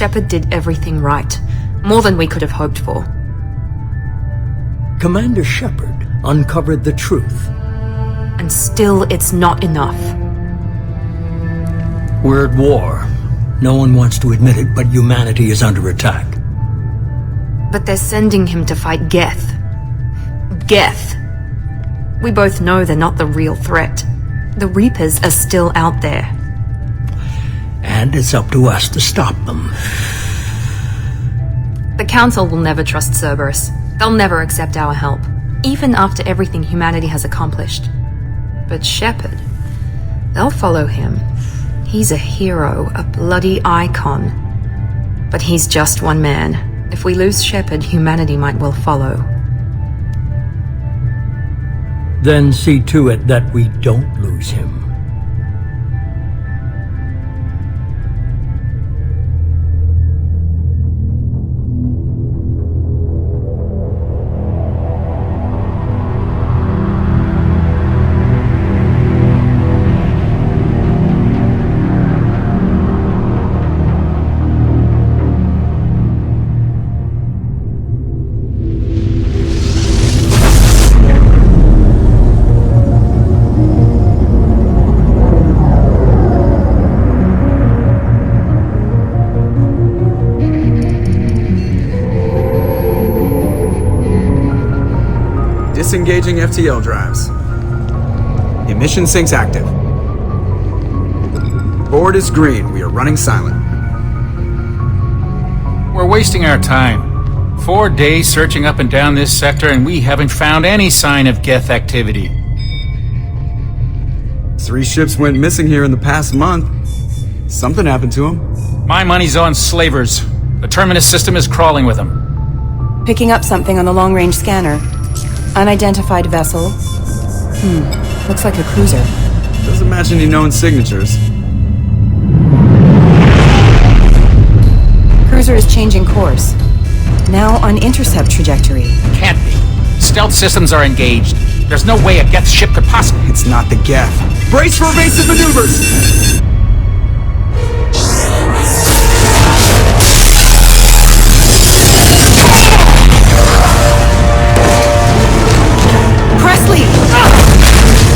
Shepard did everything right. More than we could have hoped for. Commander Shepard uncovered the truth. And still, it's not enough. We're at war. No one wants to admit it, but humanity is under attack. But they're sending him to fight Geth. Geth. We both know they're not the real threat. The Reapers are still out there. And it's up to us to stop them. The Council will never trust Cerberus. They'll never accept our help, even after everything humanity has accomplished. But Shepard, they'll follow him. He's a hero, a bloody icon. But he's just one man. If we lose Shepard, humanity might well follow. Then see to it that we don't lose him. Disengaging FTL drives. Emission sinks active. Board is green. We are running silent. We're wasting our time. 4 days searching up and down this sector, and we haven't found any sign of Geth activity. 3 ships went missing here in the past month. Something happened to them. My money's on slavers. The Terminus system is crawling with them. Picking up something on the long-range scanner. Unidentified vessel. Looks like a cruiser. Doesn't match any known signatures. Cruiser is changing course. Now on intercept trajectory. Can't be. Stealth systems are engaged. There's no way a Geth ship could possibly... It's not the Geth. Brace for evasive maneuvers!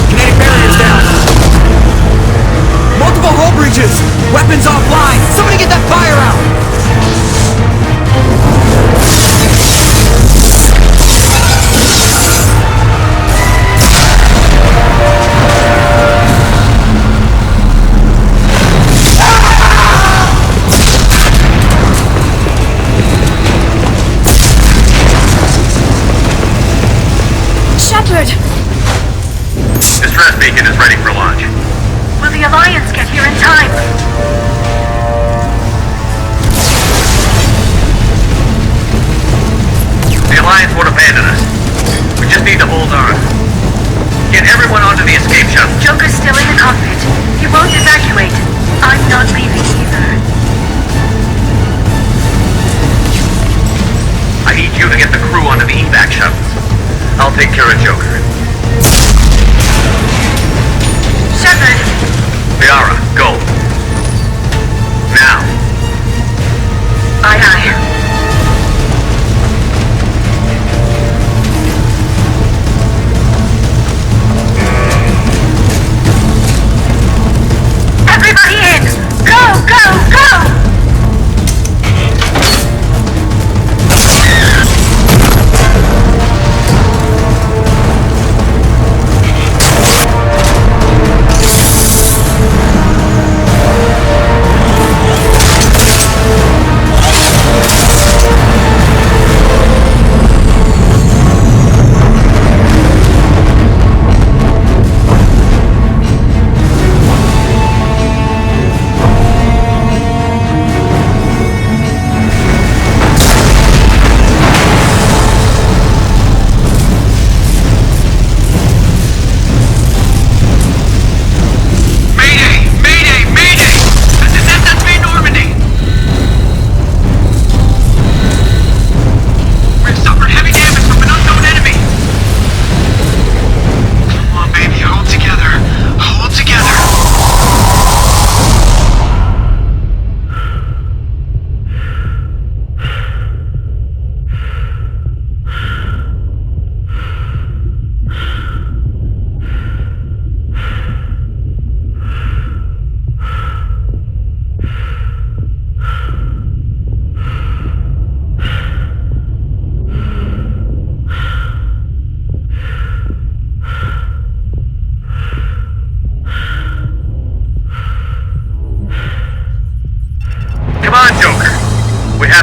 Kinetic barriers down! Multiple hull breaches! Weapons offline! Somebody get that fire out! Shepard! Distress beacon is ready for launch. Will the Alliance get here in time? The Alliance won't abandon us. We just need to hold on. Get everyone onto the escape shuttle. Joker's still in the cockpit. He won't evacuate. I'm not leaving either. I need you to get the crew onto the evac shuttles. I'll take care of Joker. Shepard! Liara, go. Now. Aye, aye. Everybody in! Go, go, go!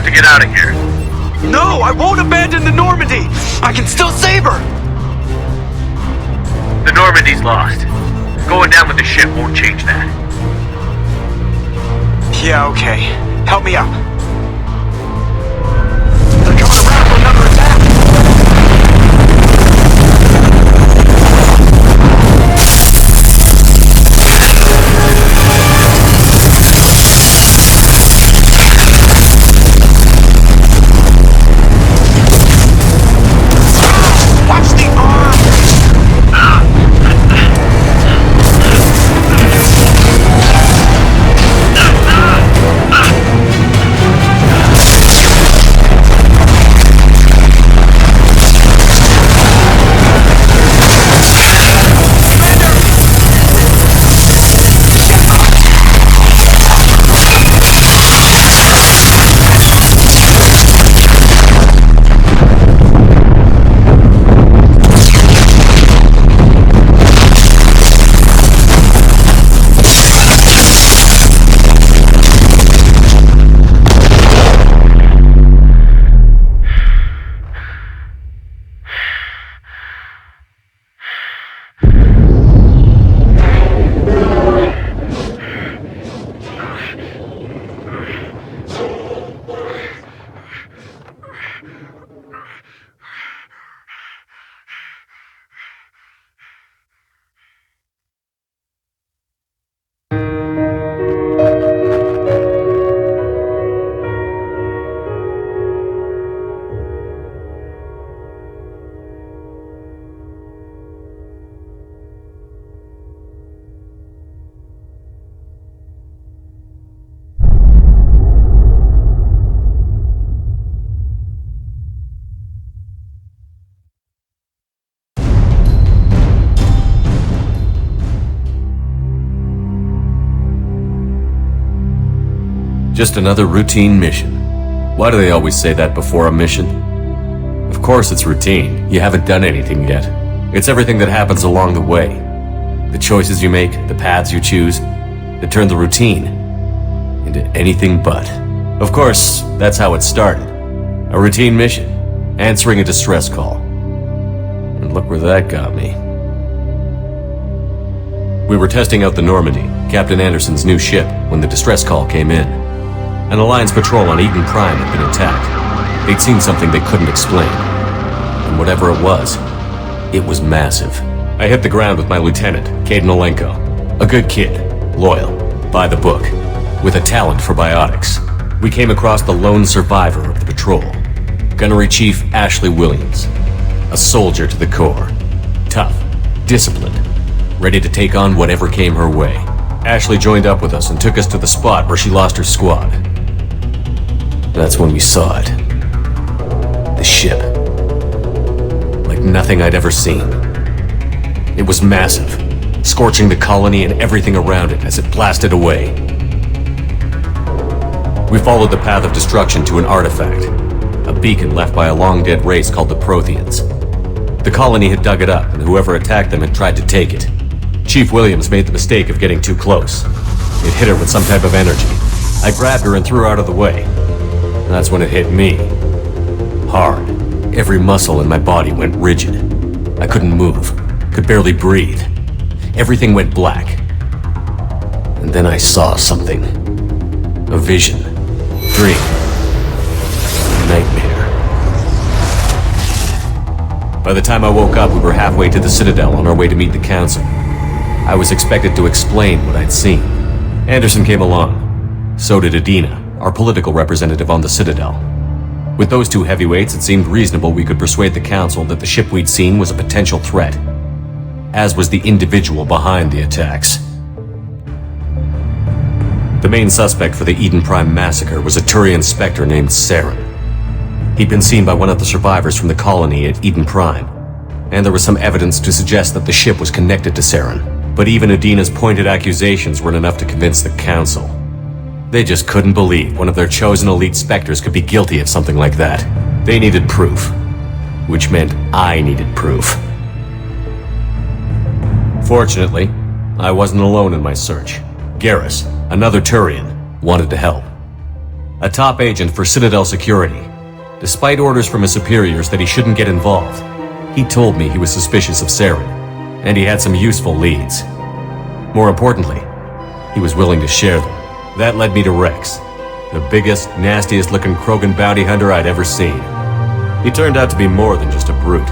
to get out of here. No, I won't abandon the Normandy! I can still save her! The Normandy's lost. Going down with the ship won't change that. Yeah, okay. Help me out. They're coming around for another attack! Watch the arm! Just another routine mission. Why do they always say that before a mission? Of course it's routine. You haven't done anything yet. It's everything that happens along the way. The choices you make, the paths you choose, that turn the routine into anything but. Of course, that's how it started. A routine mission, answering a distress call. And look where that got me. We were testing out the Normandy, Captain Anderson's new ship, when the distress call came in. An Alliance patrol on Eden Prime had been attacked. They'd seen something they couldn't explain. And whatever it was massive. I hit the ground with my lieutenant, Caden Olenko. A good kid, loyal, by the book, with a talent for biotics. We came across the lone survivor of the patrol, Gunnery Chief Ashley Williams. A soldier to the core. Tough, disciplined, ready to take on whatever came her way. Ashley joined up with us and took us to the spot where she lost her squad. That's when we saw it. The ship. Like nothing I'd ever seen. It was massive, scorching the colony and everything around it as it blasted away. We followed the path of destruction to an artifact, a beacon left by a long-dead race called the Protheans. The colony had dug it up, and whoever attacked them had tried to take it. Chief Williams made the mistake of getting too close. It hit her with some type of energy. I grabbed her and threw her out of the way. And that's when it hit me. Hard. Every muscle in my body went rigid. I couldn't move. Could barely breathe. Everything went black. And then I saw something. A vision. Dream. Nightmare. By the time I woke up, we were halfway to the Citadel on our way to meet the Council. I was expected to explain what I'd seen. Anderson came along. So did Adina, our political representative on the Citadel. With those two heavyweights, it seemed reasonable we could persuade the Council that the ship we'd seen was a potential threat, as was the individual behind the attacks. The main suspect for the Eden Prime massacre was a Turian Spectre named Saren. He'd been seen by one of the survivors from the colony at Eden Prime, and there was some evidence to suggest that the ship was connected to Saren. But even Adina's pointed accusations weren't enough to convince the Council. They just couldn't believe one of their chosen elite Spectres could be guilty of something like that. They needed proof, which meant I needed proof. Fortunately, I wasn't alone in my search. Garrus, another Turian, wanted to help. a top agent for Citadel Security. Despite orders from his superiors that he shouldn't get involved, he told me he was suspicious of Saren, and he had some useful leads. More importantly, he was willing to share them. That led me to Rex, the biggest, nastiest-looking Krogan bounty hunter I'd ever seen. He turned out to be more than just a brute.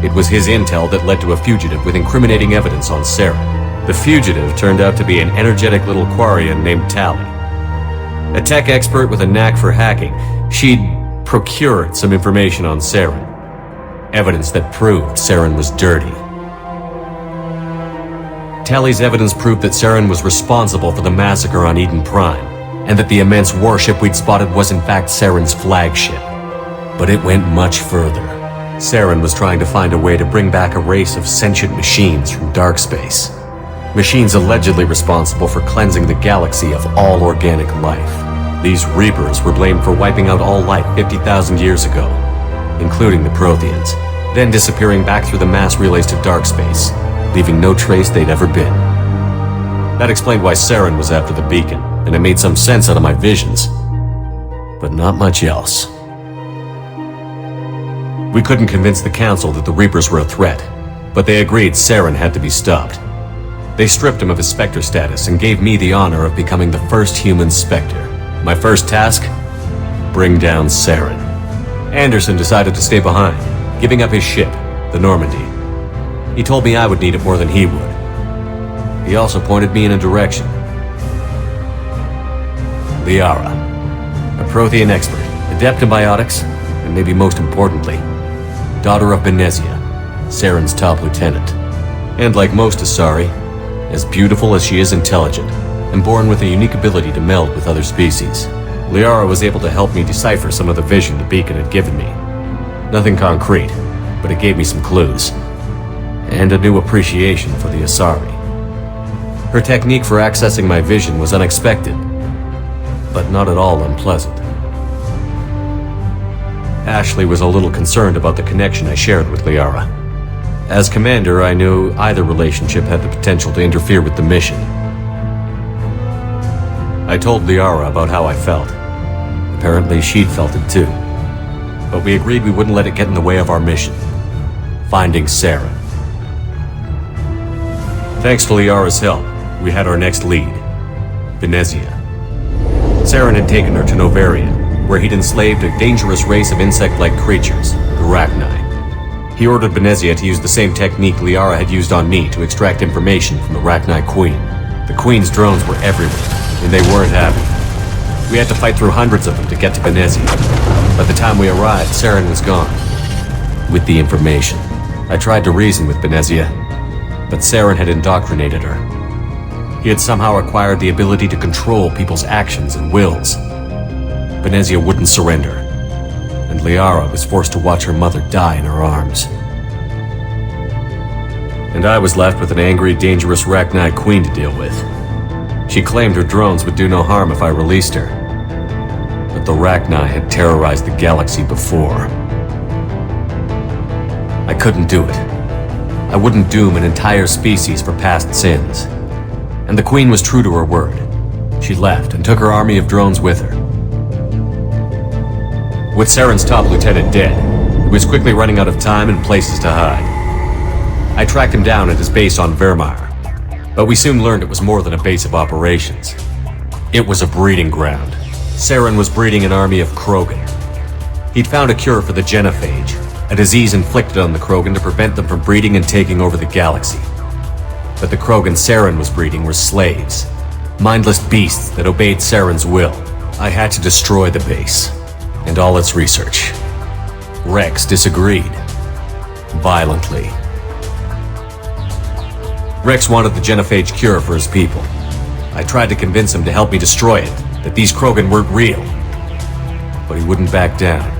It was his intel that led to a fugitive with incriminating evidence on Saren. The fugitive turned out to be an energetic little Quarian named Tali. A tech expert with a knack for hacking, she'd procured some information on Saren. Evidence that proved Saren was dirty. Tali's evidence proved that Saren was responsible for the massacre on Eden Prime, and that the immense warship we'd spotted was in fact Saren's flagship. But it went much further. Saren was trying to find a way to bring back a race of sentient machines from dark space. Machines allegedly responsible for cleansing the galaxy of all organic life. These Reapers were blamed for wiping out all life 50,000 years ago, including the Protheans, then disappearing back through the mass relays to dark space, leaving no trace they'd ever been. That explained why Saren was after the beacon, and it made some sense out of my visions. But not much else. We couldn't convince the Council that the Reapers were a threat, but they agreed Saren had to be stopped. They stripped him of his Spectre status and gave me the honor of becoming the first human Spectre. My first task? Bring down Saren. Anderson decided to stay behind, giving up his ship, the Normandy. He told me I would need it more than he would. He also pointed me in a direction. Liara, a Prothean expert, adept in biotics, and maybe most importantly, daughter of Benezia, Saren's top lieutenant. And like most Asari, as beautiful as she is intelligent, and born with a unique ability to meld with other species. Liara was able to help me decipher some of the vision the beacon had given me. Nothing concrete, but it gave me some clues. And a new appreciation for the Asari. Her technique for accessing my vision was unexpected, but not at all unpleasant. Ashley was a little concerned about the connection I shared with Liara. As commander, I knew either relationship had the potential to interfere with the mission. I told Liara about how I felt. Apparently she'd felt it too. But we agreed we wouldn't let it get in the way of our mission. Finding Saren. Thanks to Liara's help, we had our next lead. Benezia. Saren had taken her to Novaria, where he'd enslaved a dangerous race of insect-like creatures, the Rachni. He ordered Benezia to use the same technique Liara had used on me to extract information from the Rachni Queen. The Queen's drones were everywhere, and they weren't happy. We had to fight through hundreds of them to get to Benezia. By the time we arrived, Saren was gone. With the information. I tried to reason with Benezia, but Saren had indoctrinated her. He had somehow acquired the ability to control people's actions and wills. Benezia wouldn't surrender, and Liara was forced to watch her mother die in her arms. And I was left with an angry, dangerous Rachni Queen to deal with. She claimed her drones would do no harm if I released her. But the Rachni had terrorized the galaxy before. I couldn't do it. I wouldn't doom an entire species for past sins. And the Queen was true to her word. She left and took her army of drones with her. With Saren's top lieutenant dead, he was quickly running out of time and places to hide. I tracked him down at his base on Vermeer, but we soon learned it was more than a base of operations. It was a breeding ground. Saren was breeding an army of Krogan. He'd found a cure for the genophage, a disease inflicted on the Krogan to prevent them from breeding and taking over the galaxy. But the Krogan Saren was breeding were slaves, mindless beasts that obeyed Saren's will. I had to destroy the base, and all its research. Rex disagreed. Violently. Rex wanted the genophage cure for his people. I tried to convince him to help me destroy it, that these Krogan weren't real. But he wouldn't back down.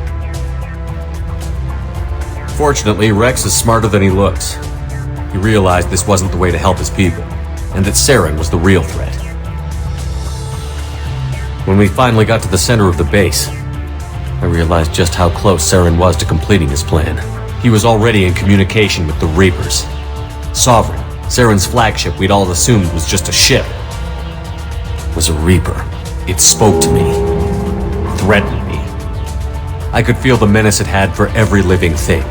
Fortunately, Rex is smarter than he looks. He realized this wasn't the way to help his people, and that Saren was the real threat. When we finally got to the center of the base, I realized just how close Saren was to completing his plan. He was already in communication with the Reapers. Sovereign, Saren's flagship we'd all assumed was just a ship, was a Reaper. It spoke to me. threatened me. I could feel the menace it had for every living thing.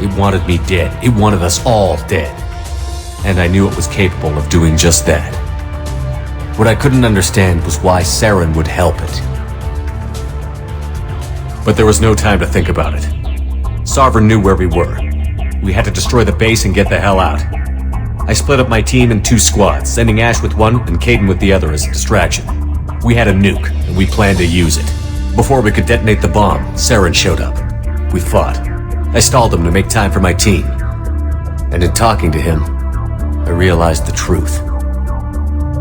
It wanted me dead. It wanted us all dead. And I knew it was capable of doing just that. What I couldn't understand was why Saren would help it. But there was no time to think about it. Sovereign knew where we were. We had to destroy the base and get the hell out. I split up my team in 2 squads, sending Ash with one and Caden with the other as a distraction. We had a nuke, and we planned to use it. Before we could detonate the bomb, Saren showed up. We fought. I stalled him to make time for my team. And in talking to him, I realized the truth.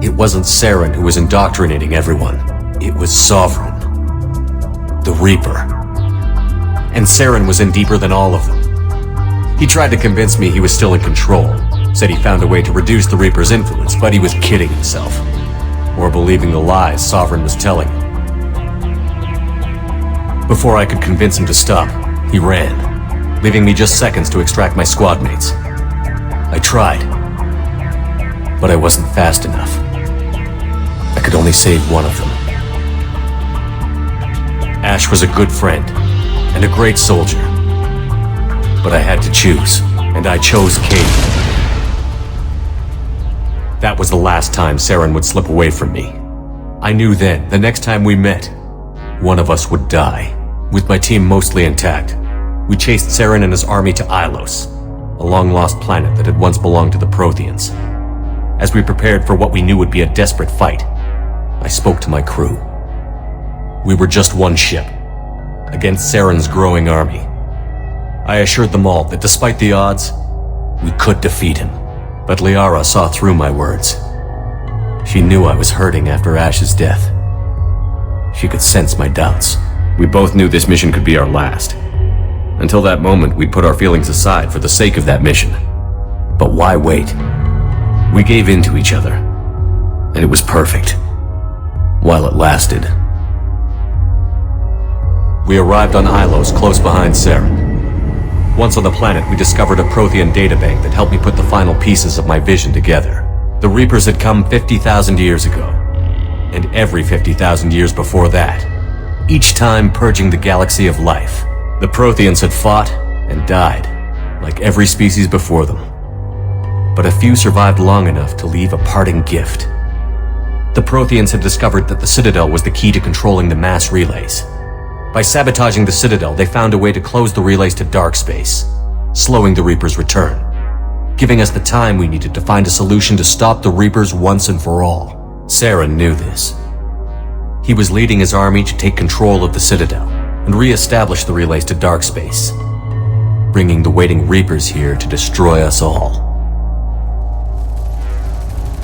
It wasn't Saren who was indoctrinating everyone. It was Sovereign. The Reaper. And Saren was in deeper than all of them. He tried to convince me he was still in control. Said he found a way to reduce the Reaper's influence, but he was kidding himself. Or believing the lies Sovereign was telling him. Before I could convince him to stop, he ran, leaving me just seconds to extract my squad mates. I tried, but I wasn't fast enough. I could only save one of them. Ash was a good friend, and a great soldier. But I had to choose, and I chose Caden. That was the last time Saren would slip away from me. I knew then, the next time we met, one of us would die. With my team mostly intact, we chased Saren and his army to Ilos, a long-lost planet that had once belonged to the Protheans. As we prepared for what we knew would be a desperate fight, I spoke to my crew. We were just one ship, against Saren's growing army. I assured them all that despite the odds, we could defeat him. But Liara saw through my words. She knew I was hurting after Ash's death. She could sense my doubts. We both knew this mission could be our last. Until that moment, we'd put our feelings aside for the sake of that mission. But why wait? We gave in to each other. And it was perfect. While it lasted. We arrived on Ilos, close behind Saren. Once on the planet, we discovered a Prothean databank that helped me put the final pieces of my vision together. The Reapers had come 50,000 years ago. And every 50,000 years before that. Each time purging the galaxy of life. The Protheans had fought and died, like every species before them. But a few survived long enough to leave a parting gift. The Protheans had discovered that the Citadel was the key to controlling the mass relays. By sabotaging the Citadel, they found a way to close the relays to dark space, slowing the Reapers' return, giving us the time we needed to find a solution to stop the Reapers once and for all. Saren knew this. He was leading his army to take control of the Citadel and re-establish the relays to dark space, bringing the waiting Reapers here to destroy us all.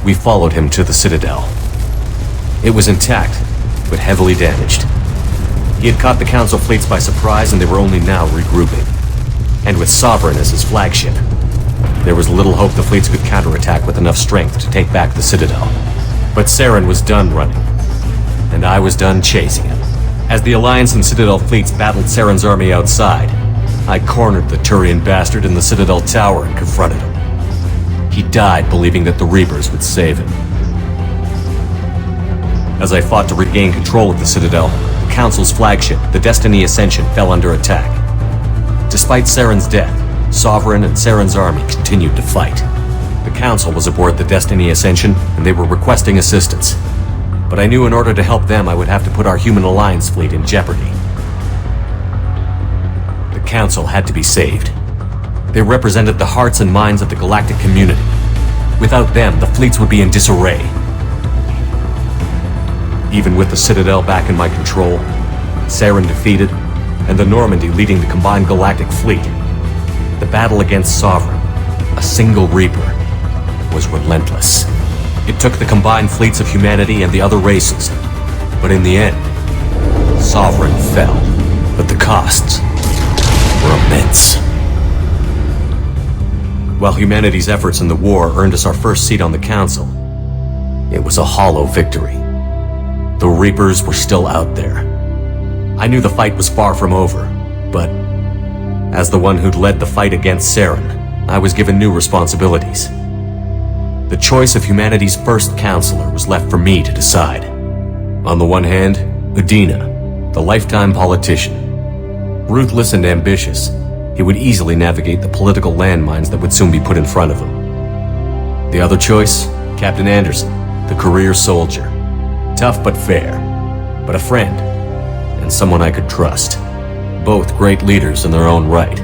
We followed him to the Citadel. It was intact, but heavily damaged. He had caught the Council fleets by surprise, and they were only now regrouping. And with Sovereign as his flagship, there was little hope the fleets could counterattack with enough strength to take back the Citadel. But Saren was done running, and I was done chasing him. As the Alliance and Citadel fleets battled Saren's army outside, I cornered the Turian bastard in the Citadel tower and confronted him. He died believing that the Reapers would save him. As I fought to regain control of the Citadel, the Council's flagship, the Destiny Ascension, fell under attack. Despite Saren's death, Sovereign and Saren's army continued to fight. The Council was aboard the Destiny Ascension, and they were requesting assistance. But I knew in order to help them, I would have to put our Human Alliance fleet in jeopardy. The Council had to be saved. They represented the hearts and minds of the galactic community. Without them, the fleets would be in disarray. Even with the Citadel back in my control, Saren defeated, and the Normandy leading the combined galactic fleet, the battle against Sovereign, a single Reaper, was relentless. It took the combined fleets of humanity and the other races, but in the end, Sovereign fell. But the costs were immense. While humanity's efforts in the war earned us our first seat on the Council, it was a hollow victory. The Reapers were still out there. I knew the fight was far from over, but as the one who'd led the fight against Saren, I was given new responsibilities. The choice of humanity's first counselor was left for me to decide. On the one hand, Udina, The lifetime politician. Ruthless and ambitious, he would easily navigate the political landmines that would soon be put in front of him. The other choice? Captain Anderson, the career soldier. Tough but fair, but a friend, and someone I could trust. Both great leaders in their own right.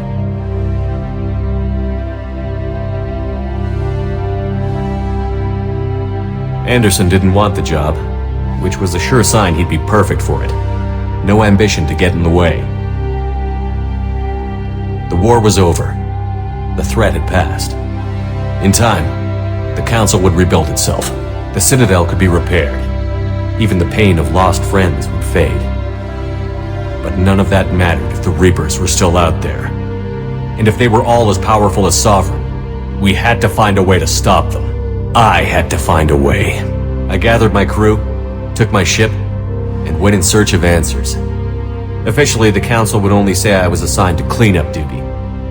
Anderson didn't want the job, which was a sure sign he'd be perfect for it. No ambition to get in the way. The war was over. The threat had passed. In time, the Council would rebuild itself. The Citadel could be repaired. Even the pain of lost friends would fade. But none of that mattered if the Reapers were still out there. And if they were all as powerful as Sovereign, we had to find a way to stop them. I had to find a way. I gathered my crew, took my ship, and went in search of answers. Officially, the Council would only say I was assigned to cleanup duty,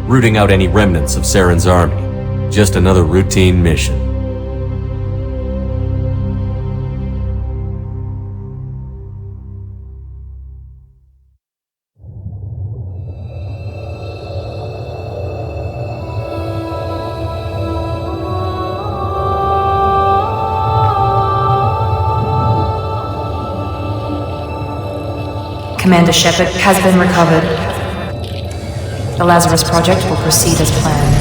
rooting out any remnants of Saren's army. Just another routine mission. Commander Shepard has been recovered. The Lazarus Project will proceed as planned.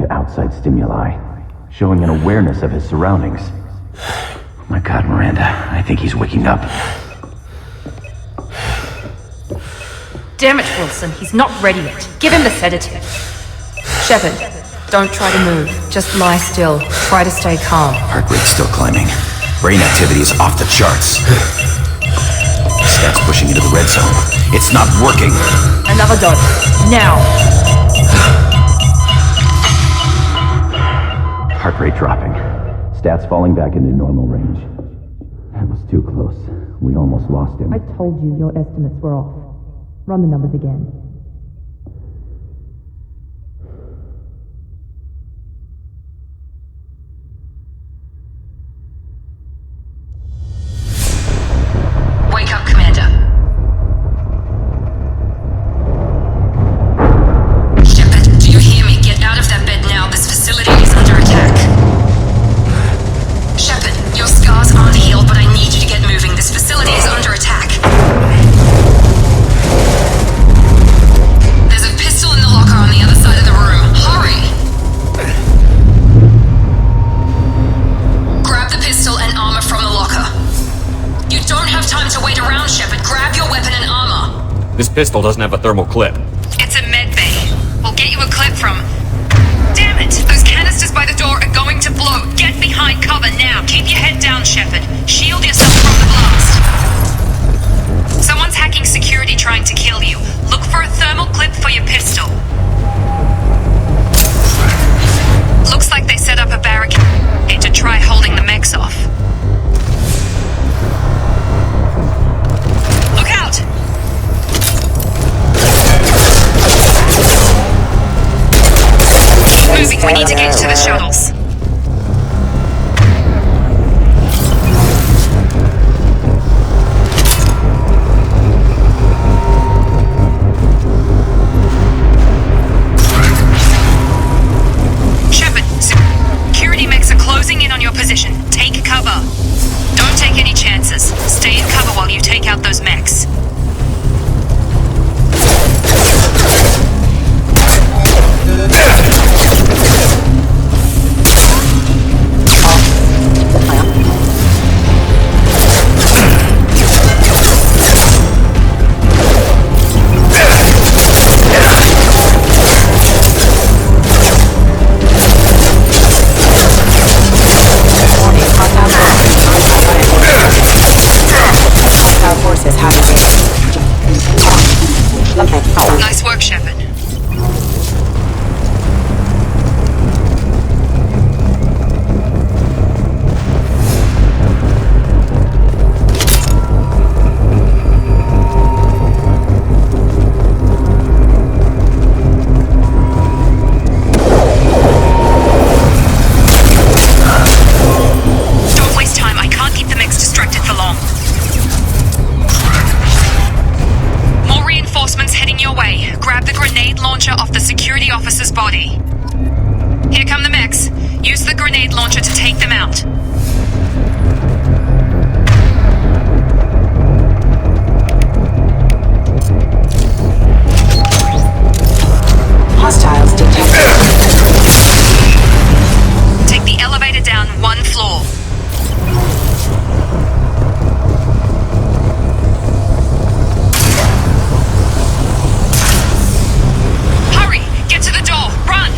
Outside stimuli, showing an awareness of his surroundings. Oh my God, Miranda, I think he's waking up. Damn it, Wilson, he's not ready yet. Give him the sedative. Shepard, don't try to move. Just lie still. Try to stay calm. Heart rate's still climbing. Brain activity is off the charts. Stats pushing into the red zone. It's not working. Another dose. Now. Heart rate dropping. Stats falling back into normal range. That was too close. We almost lost him. I told you your estimates were off. Run the numbers again. Wake up, Commander. Shepard, do you hear me? Get out of that bed now. This facility is under attack. This pistol doesn't have a thermal clip. It's a med bay. We'll get you a clip from... Damn it! Those canisters by the door are going to blow. Get behind cover now. Keep your head down, Shepard. Shield yourself from the blast. Someone's hacking security trying to kill you. Look for a thermal clip for your pistol. Looks like they set up a barricade to try holding the mechs off. Look out! Moving, we need to get to the shuttles. Shepard, security mechs are closing in on your position. Take cover. Don't take any chances. Stay in cover while you take out those mechs. Nice work, Shepard. Don't waste time. I can't keep the mechs distracted for long. More reinforcements heading your way. Grab the grenade launcher off the security officer's body. Here come the mechs. Use the grenade launcher to take them out. Hostiles detected. Take the elevator down one floor. Hurry! Get to the door! Run!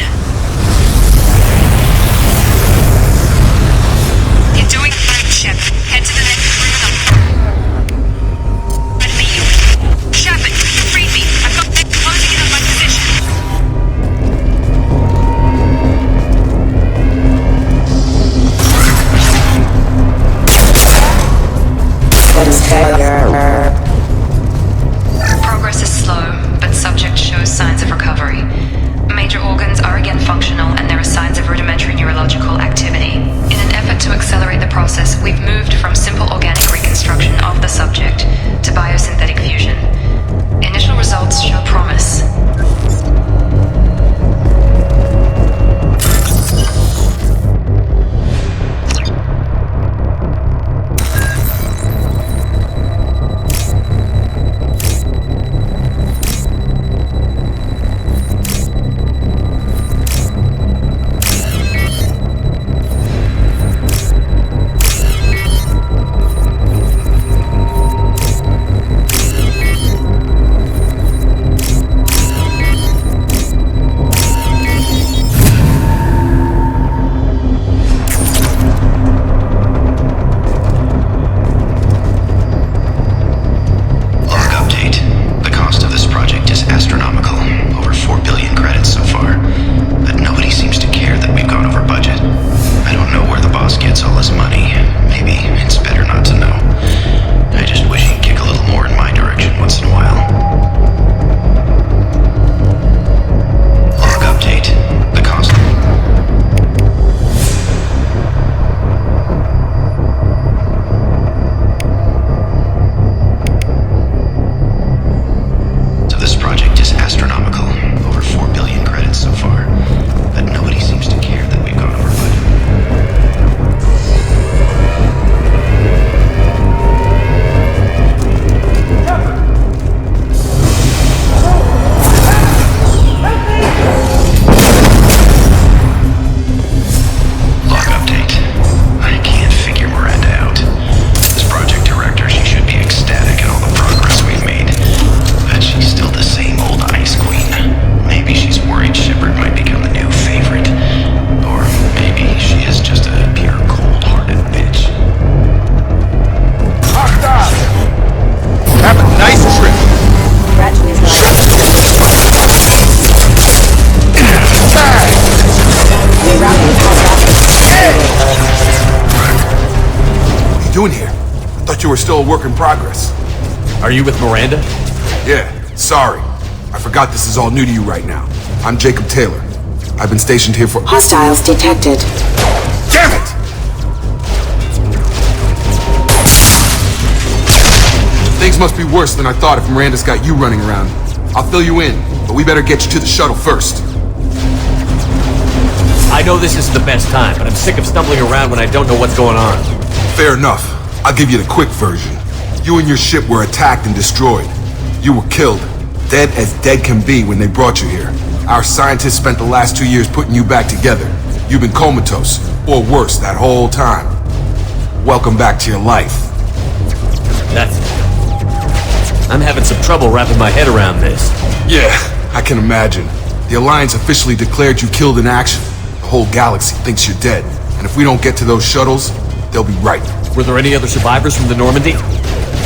doing here? I thought you were still a work in progress. Are you with Miranda? Yeah, sorry. I forgot this is all new to you right now. I'm Jacob Taylor. I've been stationed here for— Hostiles detected. Damn it! Things must be worse than I thought if Miranda's got you running around. I'll fill you in, but we better get you to the shuttle first. I know this isn't the best time, but I'm sick of stumbling around when I don't know what's going on. Fair enough. I'll give you the quick version. You and your ship were attacked and destroyed. You were killed. Dead as dead can be when they brought you here. Our scientists spent the last 2 years putting you back together. You've been comatose, or worse, that whole time. Welcome back to your life. I'm having some trouble wrapping my head around this. Yeah, I can imagine. The Alliance officially declared you killed in action. The whole galaxy thinks you're dead. And if we don't get to those shuttles, they'll be right. Were there any other survivors from the Normandy?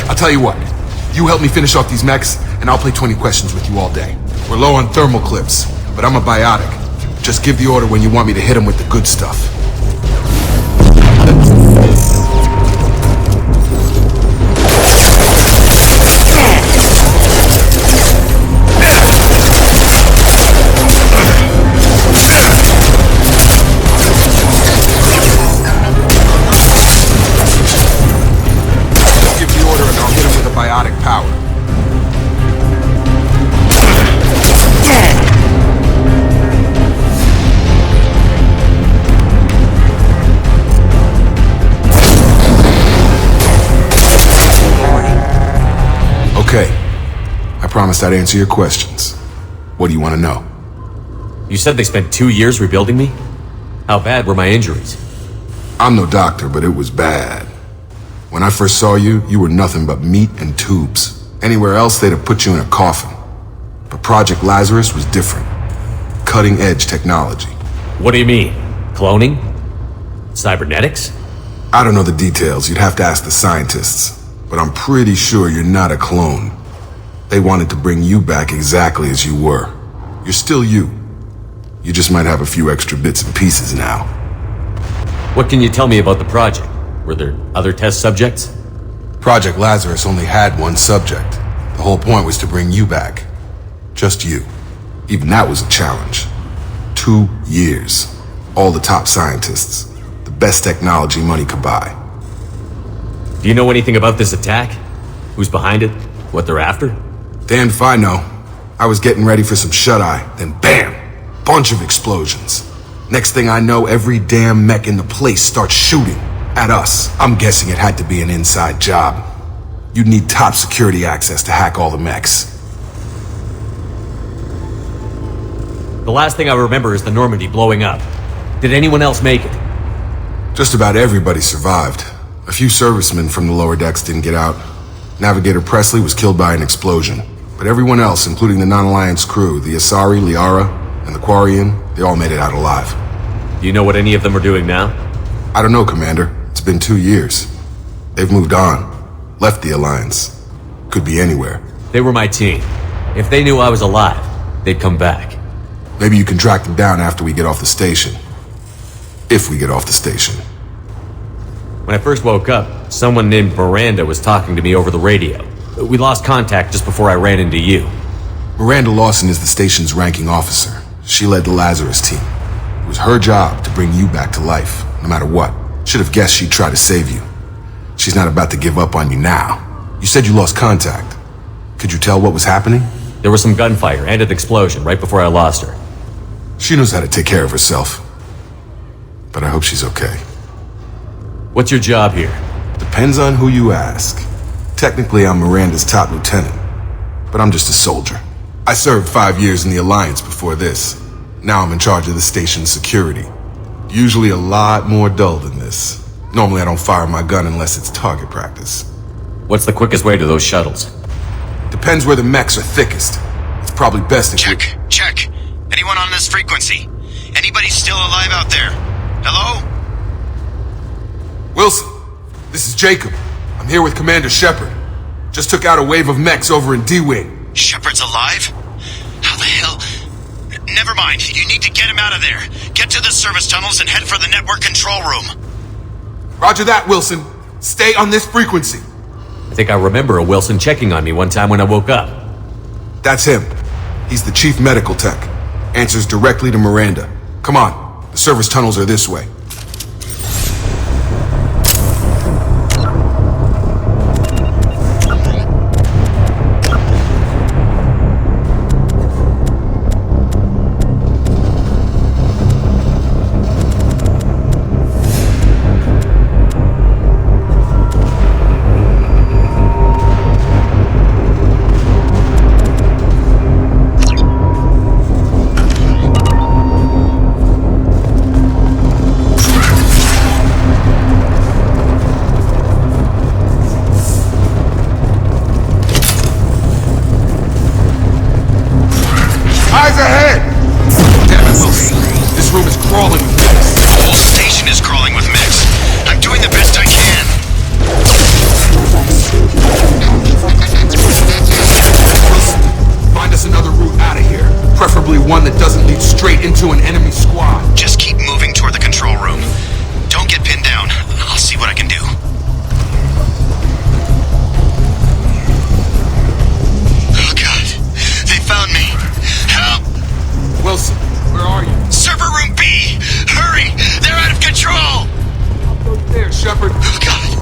I'll tell you what. You help me finish off these mechs, and I'll play 20 questions with you all day. We're low on thermal clips, but I'm a biotic. Just give the order when you want me to hit them with the good stuff. Give the order and I'll hit him with a biotic power. Okay. I promised I'd answer your questions. What do you want to know? You said they spent 2 years rebuilding me? How bad were my injuries? I'm no doctor, but it was bad. When I first saw you, you were nothing but meat and tubes. Anywhere else, they'd have put you in a coffin. But Project Lazarus was different. Cutting-edge technology. What do you mean? Cloning? Cybernetics? I don't know the details. You'd have to ask the scientists. But I'm pretty sure you're not a clone. They wanted to bring you back exactly as you were. You're still you. You just might have a few extra bits and pieces now. What can you tell me about the project? Were there other test subjects? Project Lazarus only had one subject. The whole point was to bring you back. Just you. Even that was a challenge. 2 years. All the top scientists. The best technology money could buy. Do you know anything about this attack? Who's behind it? What they're after? Damned if I know. I was getting ready for some shut-eye, then bam! Bunch of explosions. Next thing I know, every damn mech in the place starts shooting. At us. I'm guessing it had to be an inside job. You'd need top security access to hack all the mechs. The last thing I remember is the Normandy blowing up. Did anyone else make it? Just about everybody survived. A few servicemen from the lower decks didn't get out. Navigator Presley was killed by an explosion. But everyone else, including the non-Alliance crew, the Asari, Liara, and the Quarian, they all made it out alive. Do you know what any of them are doing now? I don't know, Commander. It's been 2 years. They've moved on. Left the Alliance. Could be anywhere. They were my team. If they knew I was alive, they'd come back. Maybe you can track them down after we get off the station. If we get off the station. When I first woke up, someone named Miranda was talking to me over the radio. We lost contact just before I ran into you. Miranda Lawson is the station's ranking officer. She led the Lazarus team. It was her job to bring you back to life, no matter what. Should have guessed she'd try to save you. She's not about to give up on you now. You said you lost contact. Could you tell what was happening? There was some gunfire and an explosion right before I lost her. She knows how to take care of herself. But I hope she's okay. What's your job here? Depends on who you ask. Technically, I'm Miranda's top lieutenant. But I'm just a soldier. I served 5 years in the Alliance before this. Now I'm in charge of the station's security. Usually a lot more dull than this. Normally I don't fire my gun unless it's target practice. What's the quickest way to those shuttles? Depends where the mechs are thickest. It's probably best if Check. Anyone on this frequency? Anybody still alive out there? Hello? Wilson, this is Jacob. I'm here with Commander Shepard. Just took out a wave of mechs over in D-Wing. Shepard's alive? How the hell? Never mind. You need to get him out of there. Get to the service tunnels and head for the network control room. Roger that, Wilson. Stay on this frequency. I think I remember a Wilson checking on me one time when I woke up. That's him. He's the chief medical tech. Answers directly to Miranda. Come on, the service tunnels are this way. Eyes ahead! Damn it, Wilson. This room is crawling with mechs. The whole station is crawling with mechs. I'm doing the best I can. Wilson, find us another route out of here. Preferably one that doesn't lead straight into an enemy squad. Just keep moving toward the control room. Don't get pinned down. I'll see what I can do. Oh, God. They found me. Help! Wilson, where are you? Server room B! Hurry! They're out of control! Go there, Shepard. Oh, God.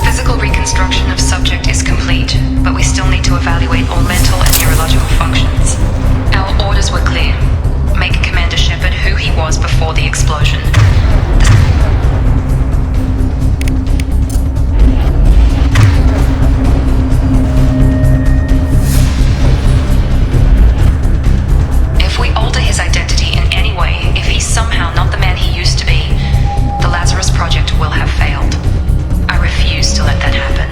Physical reconstruction of subject is complete, but we still need to evaluate all mental and neurological functions. Our orders were clear. Make Commander Shepard who he was before the explosion. If we alter his identity in any way, if he's somehow not the man he used to be, the Lazarus Project will have failed. I refuse to let that happen.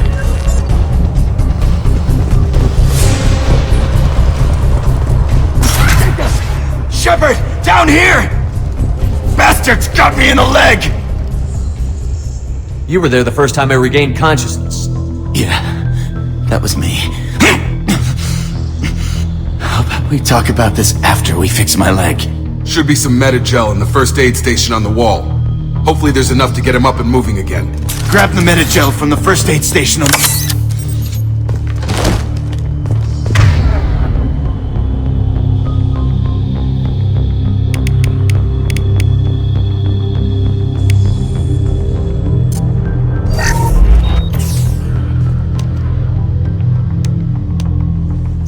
Shepard! Down here! Bastards got me in the leg! You were there the first time I regained consciousness. Yeah, that was me. How about we talk about this after we fix my leg? Should be some Medi-gel in the first aid station on the wall. Hopefully there's enough to get him up and moving again. Grab the Medi-gel from the first aid station on the...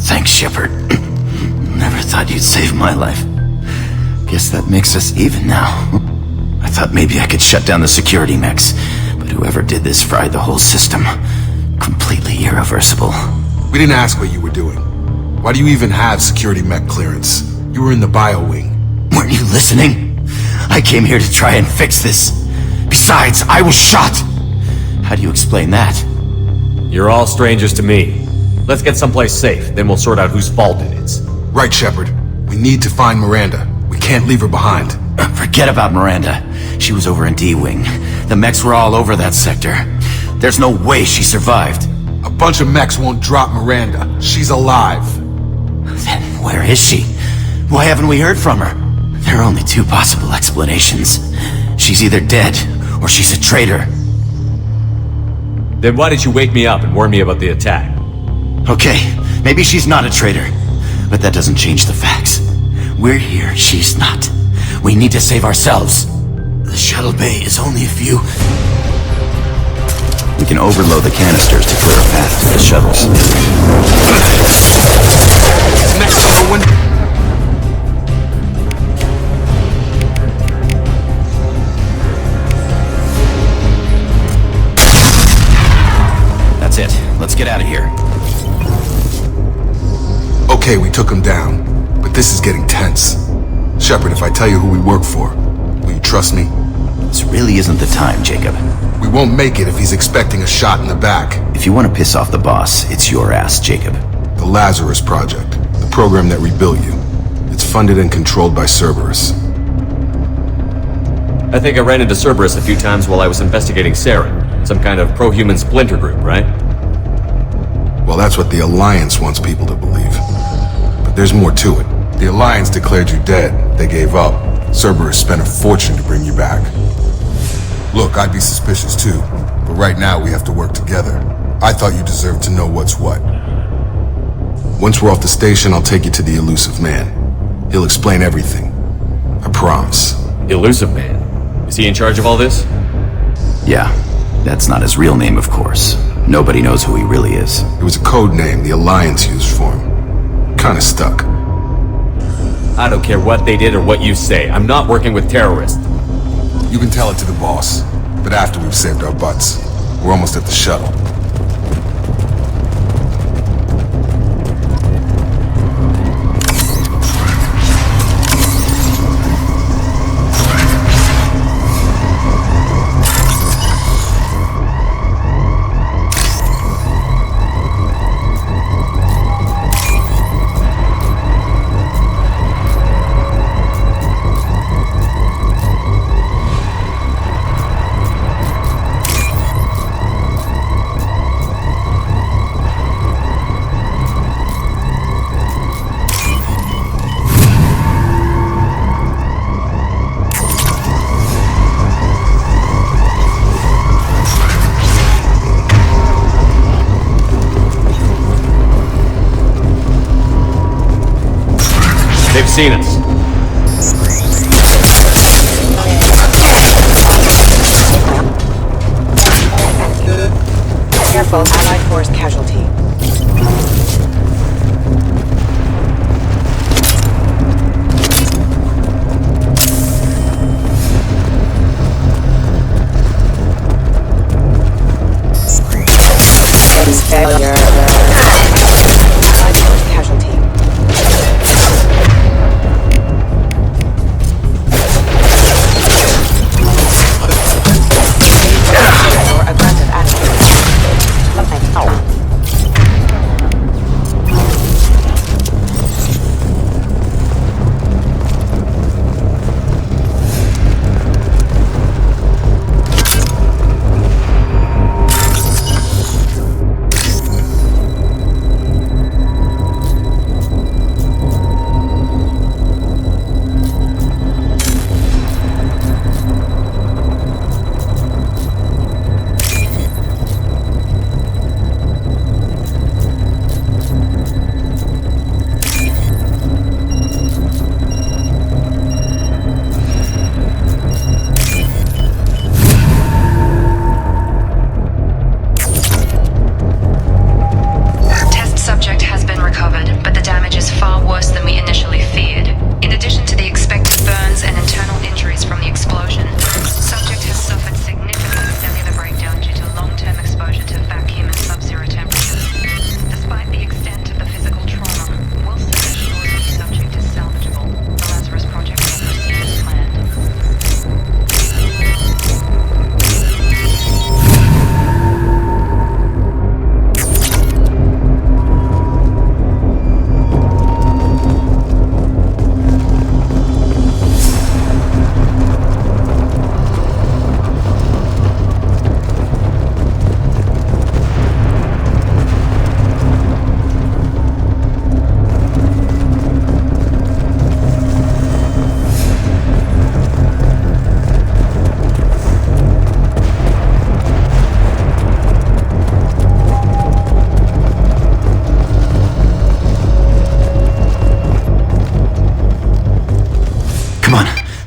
Thanks, Shepard. Never thought you'd save my life. Guess that makes us even now. I thought maybe I could shut down the security mechs, but whoever did this fried the whole system. Completely irreversible. We didn't ask what you were doing. Why do you even have security mech clearance? You were in the bio wing. Weren't you listening? I came here to try and fix this. Besides, I was shot! How do you explain that? You're all strangers to me. Let's get someplace safe, then we'll sort out whose fault it is. Right, Shepard. We need to find Miranda. We can't leave her behind. Forget about Miranda. She was over in D-Wing. The mechs were all over that sector. There's no way she survived. A bunch of mechs won't drop Miranda. She's alive. Then where is she? Why haven't we heard from her? There are only two possible explanations. She's either dead, or she's a traitor. Then why did you wake me up and warn me about the attack? Okay, maybe she's not a traitor, but that doesn't change the facts. We're here, she's not. We need to save ourselves. The shuttle bay is only a few... We can overload the canisters to clear a path to the shuttles. Next over one. That's it. Let's get out of here. Okay, we took him down, but this is getting tense. Shepard, if I tell you who we work for, will you trust me? This really isn't the time, Jacob. We won't make it if he's expecting a shot in the back. If you want to piss off the boss, it's your ass, Jacob. The Lazarus Project, the program that rebuilt you. It's funded and controlled by Cerberus. I think I ran into Cerberus a few times while I was investigating Saren. Some kind of pro-human splinter group, right? Well, that's what the Alliance wants people to believe. But there's more to it. The Alliance declared you dead. They gave up. Cerberus spent a fortune to bring you back. Look, I'd be suspicious too, but right now we have to work together. I thought you deserved to know what's what. Once we're off the station, I'll take you to the Elusive Man. He'll explain everything. I promise. Elusive Man? Is he in charge of all this? Yeah, that's not his real name, of course. Nobody knows who he really is. It was a code name the Alliance used for him. Kinda stuck. I don't care what they did or what you say. I'm not working with terrorists. You can tell it to the boss, but after we've saved our butts. We're almost at the shuttle. They've seen us. Careful, Allied force casualty. Failure. Allied force casualty.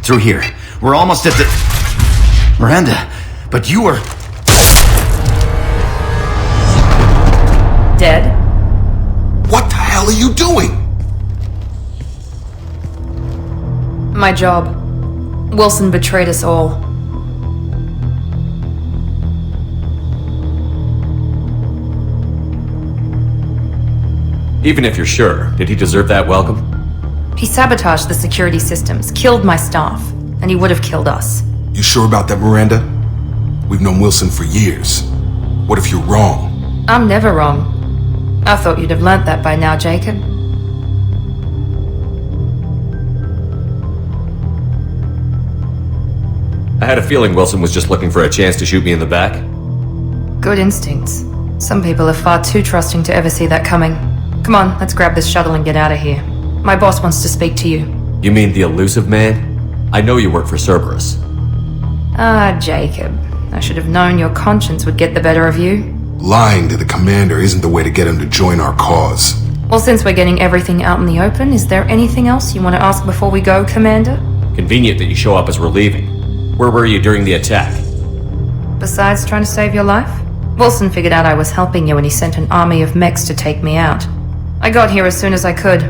Through here. We're almost at the... Miranda, but you were... Dead? What the hell are you doing? My job. Wilson betrayed us all. Even if you're sure, did he deserve that welcome? He sabotaged the security systems, killed my staff, and he would have killed us. You sure about that, Miranda? We've known Wilson for years. What if you're wrong? I'm never wrong. I thought you'd have learnt that by now, Jacob. I had a feeling Wilson was just looking for a chance to shoot me in the back. Good instincts. Some people are far too trusting to ever see that coming. Come on, let's grab this shuttle and get out of here. My boss wants to speak to you. You mean the elusive man? I know you work for Cerberus. Ah, Jacob. I should have known your conscience would get the better of you. Lying to the commander isn't the way to get him to join our cause. Well, since we're getting everything out in the open, is there anything else you want to ask before we go, Commander? Convenient that you show up as we're leaving. Where were you during the attack? Besides trying to save your life? Wilson figured out I was helping you when he sent an army of mechs to take me out. I got here as soon as I could.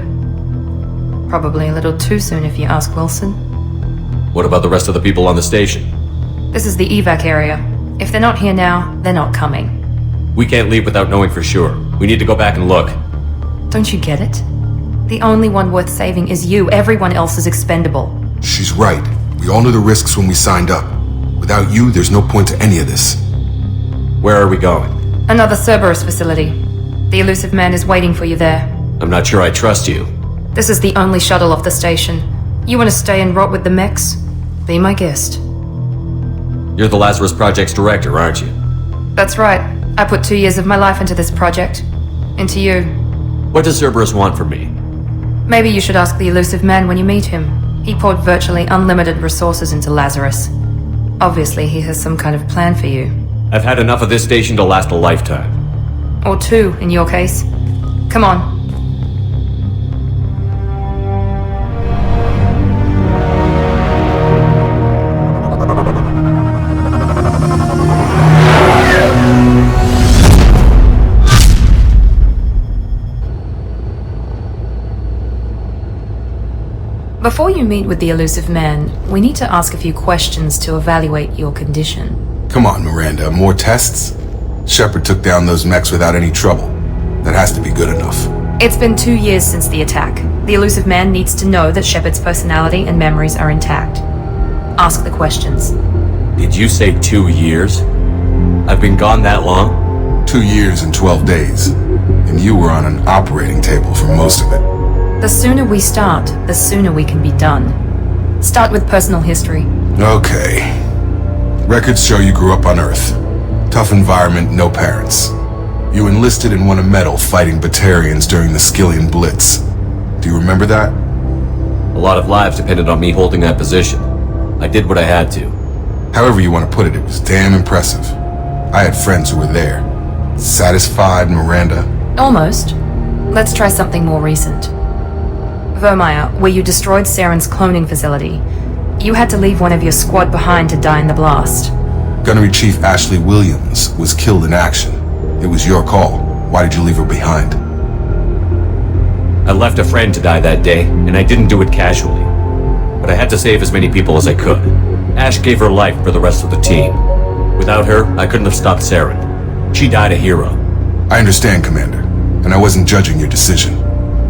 Probably a little too soon if you ask Wilson. What about the rest of the people on the station? This is the evac area. If they're not here now, they're not coming. We can't leave without knowing for sure. We need to go back and look. Don't you get it? The only one worth saving is you. Everyone else is expendable. She's right. We all knew the risks when we signed up. Without you, there's no point to any of this. Where are we going? Another Cerberus facility. The elusive man is waiting for you there. I'm not sure I trust you. This is the only shuttle off the station. You want to stay and rot with the mechs? Be my guest. You're the Lazarus Project's director, aren't you? That's right. I put 2 years of my life into this project. Into you. What does Cerberus want from me? Maybe you should ask the elusive man when you meet him. He poured virtually unlimited resources into Lazarus. Obviously, he has some kind of plan for you. I've had enough of this station to last a lifetime. Or 2, in your case. Come on. Before you meet with the elusive man, we need to ask a few questions to evaluate your condition. Come on, Miranda, more tests? Shepard took down those mechs without any trouble. That has to be good enough. It's been 2 years since the attack. The elusive man needs to know that Shepard's personality and memories are intact. Ask the questions. Did you say 2 years? I've been gone that long? 2 years and 12 days. And you were on an operating table for most of it. The sooner we start, the sooner we can be done. Start with personal history. Okay. Records show you grew up on Earth. Tough environment, no parents. You enlisted and won a medal fighting Batarians during the Skillian Blitz. Do you remember that? A lot of lives depended on me holding that position. I did what I had to. However you want to put it, it was damn impressive. I had friends who were there. Satisfied, Miranda? Almost. Let's try something more recent. Vermeer, where you destroyed Saren's cloning facility. You had to leave one of your squad behind to die in the blast. Gunnery Chief Ashley Williams was killed in action. It was your call. Why did you leave her behind? I left a friend to die that day, and I didn't do it casually. But I had to save as many people as I could. Ash gave her life for the rest of the team. Without her, I couldn't have stopped Saren. She died a hero. I understand, Commander, and I wasn't judging your decision.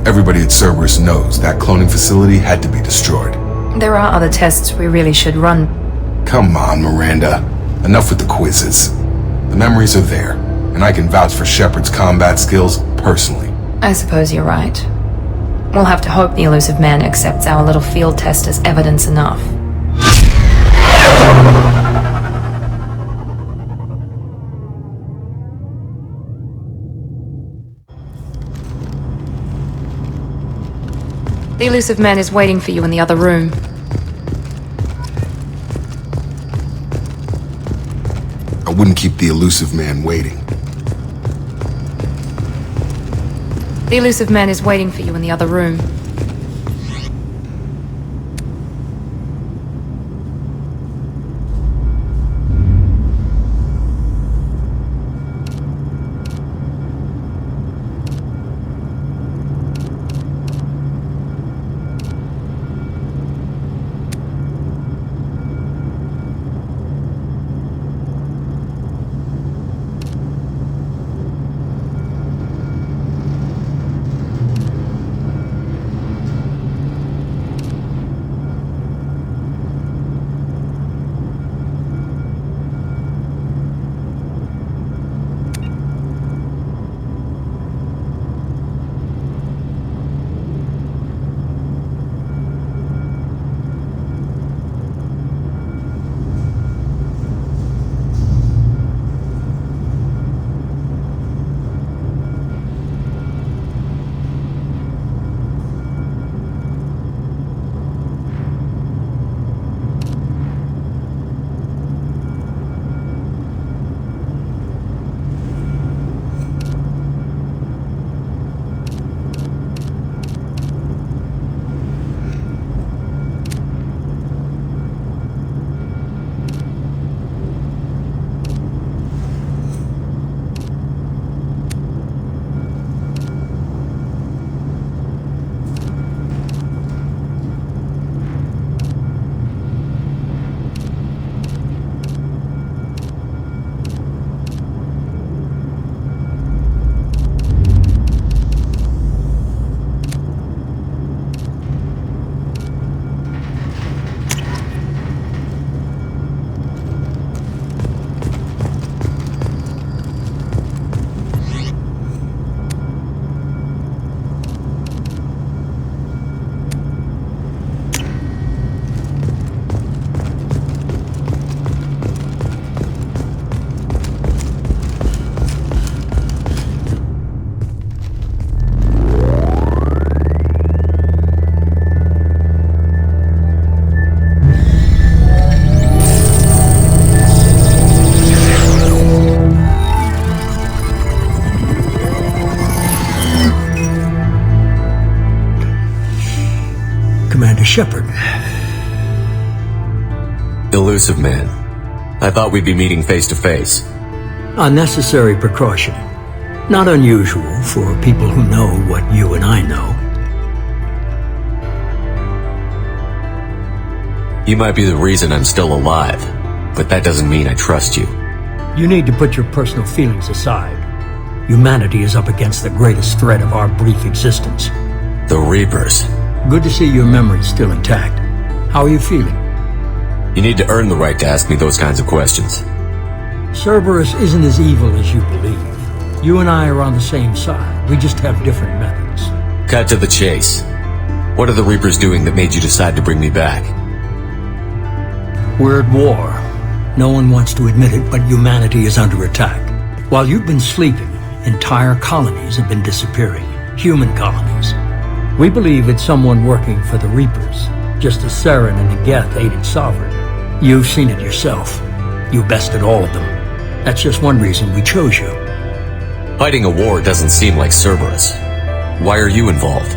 Everybody at Cerberus knows that cloning facility had to be destroyed. There are other tests we really should run. Come on, Miranda. Enough with the quizzes. The memories are there, and I can vouch for Shepard's combat skills personally. I suppose you're right. We'll have to hope the elusive man accepts our little field test as evidence enough. The elusive man is waiting for you in the other room. I wouldn't keep the elusive man waiting. The elusive man is waiting for you in the other room. Shepard. Elusive man. I thought we'd be meeting face to face. A necessary precaution. Not unusual for people who know what you and I know. You might be the reason I'm still alive, but that doesn't mean I trust you. You need to put your personal feelings aside. Humanity is up against the greatest threat of our brief existence. The Reapers. Good to see your memory's still intact. How are you feeling? You need to earn the right to ask me those kinds of questions. Cerberus isn't as evil as you believe. You and I are on the same side. We just have different methods. Cut to the chase. What are the Reapers doing that made you decide to bring me back? We're at war. No one wants to admit it, but humanity is under attack. While you've been sleeping, entire colonies have been disappearing. Human colonies. We believe it's someone working for the Reapers, just as Saren and Negeth aided Sovereign. You've seen it yourself. You bested all of them. That's just one reason we chose you. Fighting a war doesn't seem like Cerberus. Why are you involved?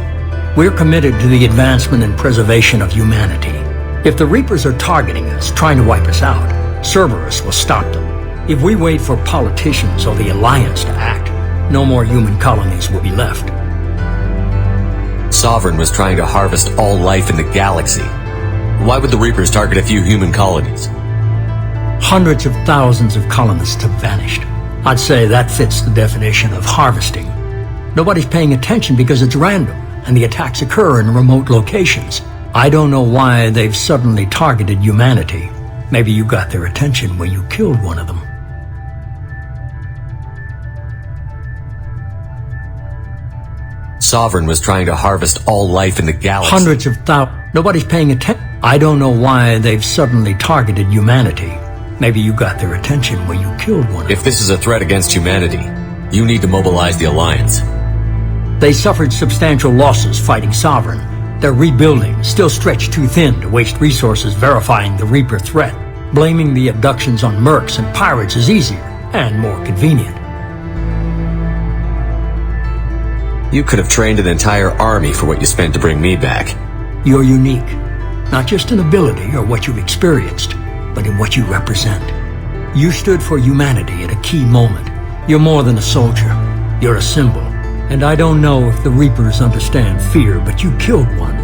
We're committed to the advancement and preservation of humanity. If the Reapers are targeting us, trying to wipe us out, Cerberus will stop them. If we wait for politicians or the Alliance to act, no more human colonies will be left. Sovereign was trying to harvest all life in the galaxy. Why would the Reapers target a few human colonies? Hundreds of thousands of colonists have vanished. I'd say that fits the definition of harvesting. Nobody's paying attention because it's random, and the attacks occur in remote locations. I don't know why they've suddenly targeted humanity. Maybe you got their attention when you killed one of them. Sovereign was trying to harvest all life in the galaxy. Hundreds of thousands. Nobody's paying attention. I don't know why they've suddenly targeted humanity. Maybe you got their attention when you killed one of them. If this is a threat against humanity, you need to mobilize the Alliance. They suffered substantial losses fighting Sovereign. They're rebuilding, still stretched too thin to waste resources verifying the Reaper threat. Blaming the abductions on mercs and pirates is easier and more convenient. You could have trained an entire army for what you spent to bring me back. You're unique, not just in ability or what you've experienced, but in what you represent. You stood for humanity at a key moment. You're more than a soldier. You're a symbol. And I don't know if the Reapers understand fear, but you killed one.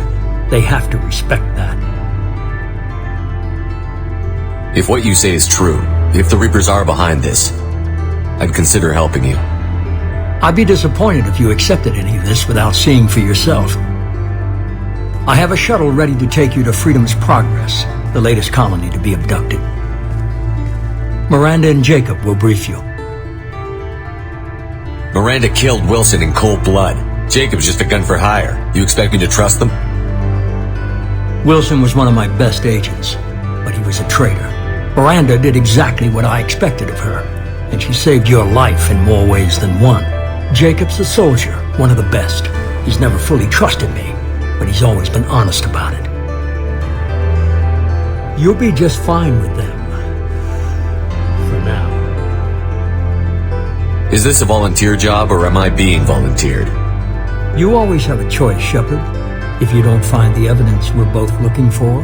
They have to respect that. If what you say is true, if the Reapers are behind this, I'd consider helping you. I'd be disappointed if you accepted any of this without seeing for yourself. I have a shuttle ready to take you to Freedom's Progress, the latest colony to be abducted. Miranda and Jacob will brief you. Miranda killed Wilson in cold blood. Jacob's just a gun for hire. You expect me to trust them? Wilson was one of my best agents, but he was a traitor. Miranda did exactly what I expected of her, and she saved your life in more ways than one. Jacob's a soldier, one of the best. He's never fully trusted me, but he's always been honest about it. You'll be just fine with them. For now. Is this a volunteer job, or am I being volunteered? You always have a choice, Shepard. If you don't find the evidence we're both looking for,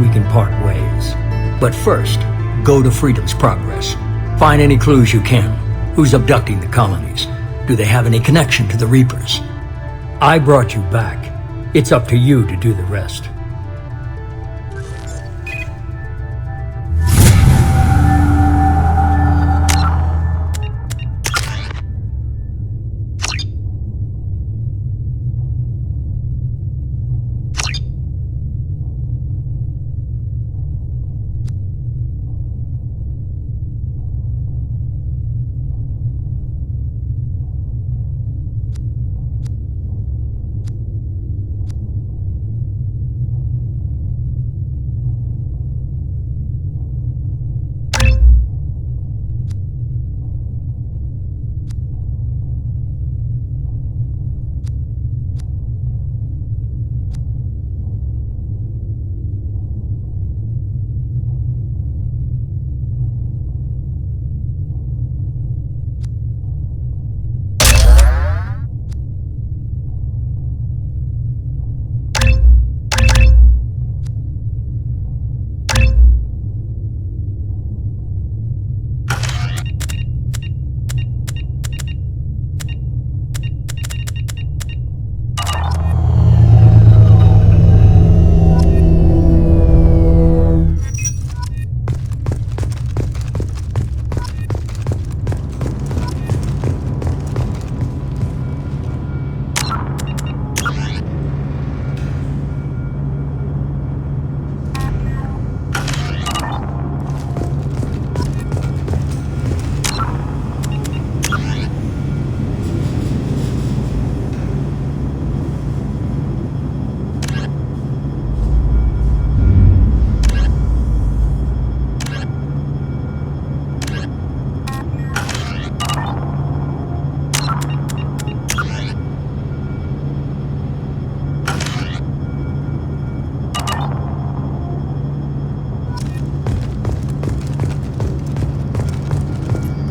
we can part ways. But first, go to Freedom's Progress. Find any clues you can. Who's abducting the colonies? Do they have any connection to the Reapers? I brought you back. It's up to you to do the rest.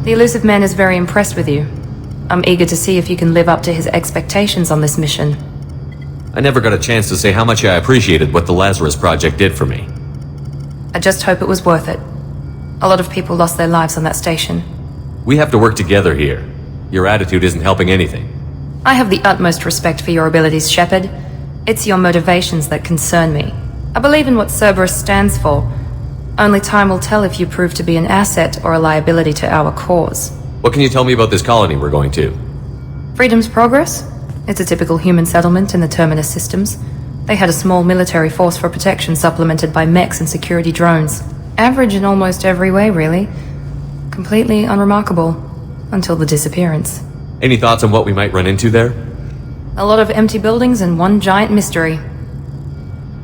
The elusive man is very impressed with you. I'm eager to see if you can live up to his expectations on this mission. I never got a chance to say how much I appreciated what the Lazarus Project did for me. I just hope it was worth it. A lot of people lost their lives on that station. We have to work together here. Your attitude isn't helping anything. I have the utmost respect for your abilities, Shepard. It's your motivations that concern me. I believe in what Cerberus stands for. Only time will tell if you prove to be an asset or a liability to our cause. What can you tell me about this colony we're going to? Freedom's Progress? It's a typical human settlement in the Terminus systems. They had a small military force for protection supplemented by mechs and security drones. Average in almost every way, really. Completely unremarkable. Until the disappearance. Any thoughts on what we might run into there? A lot of empty buildings and one giant mystery.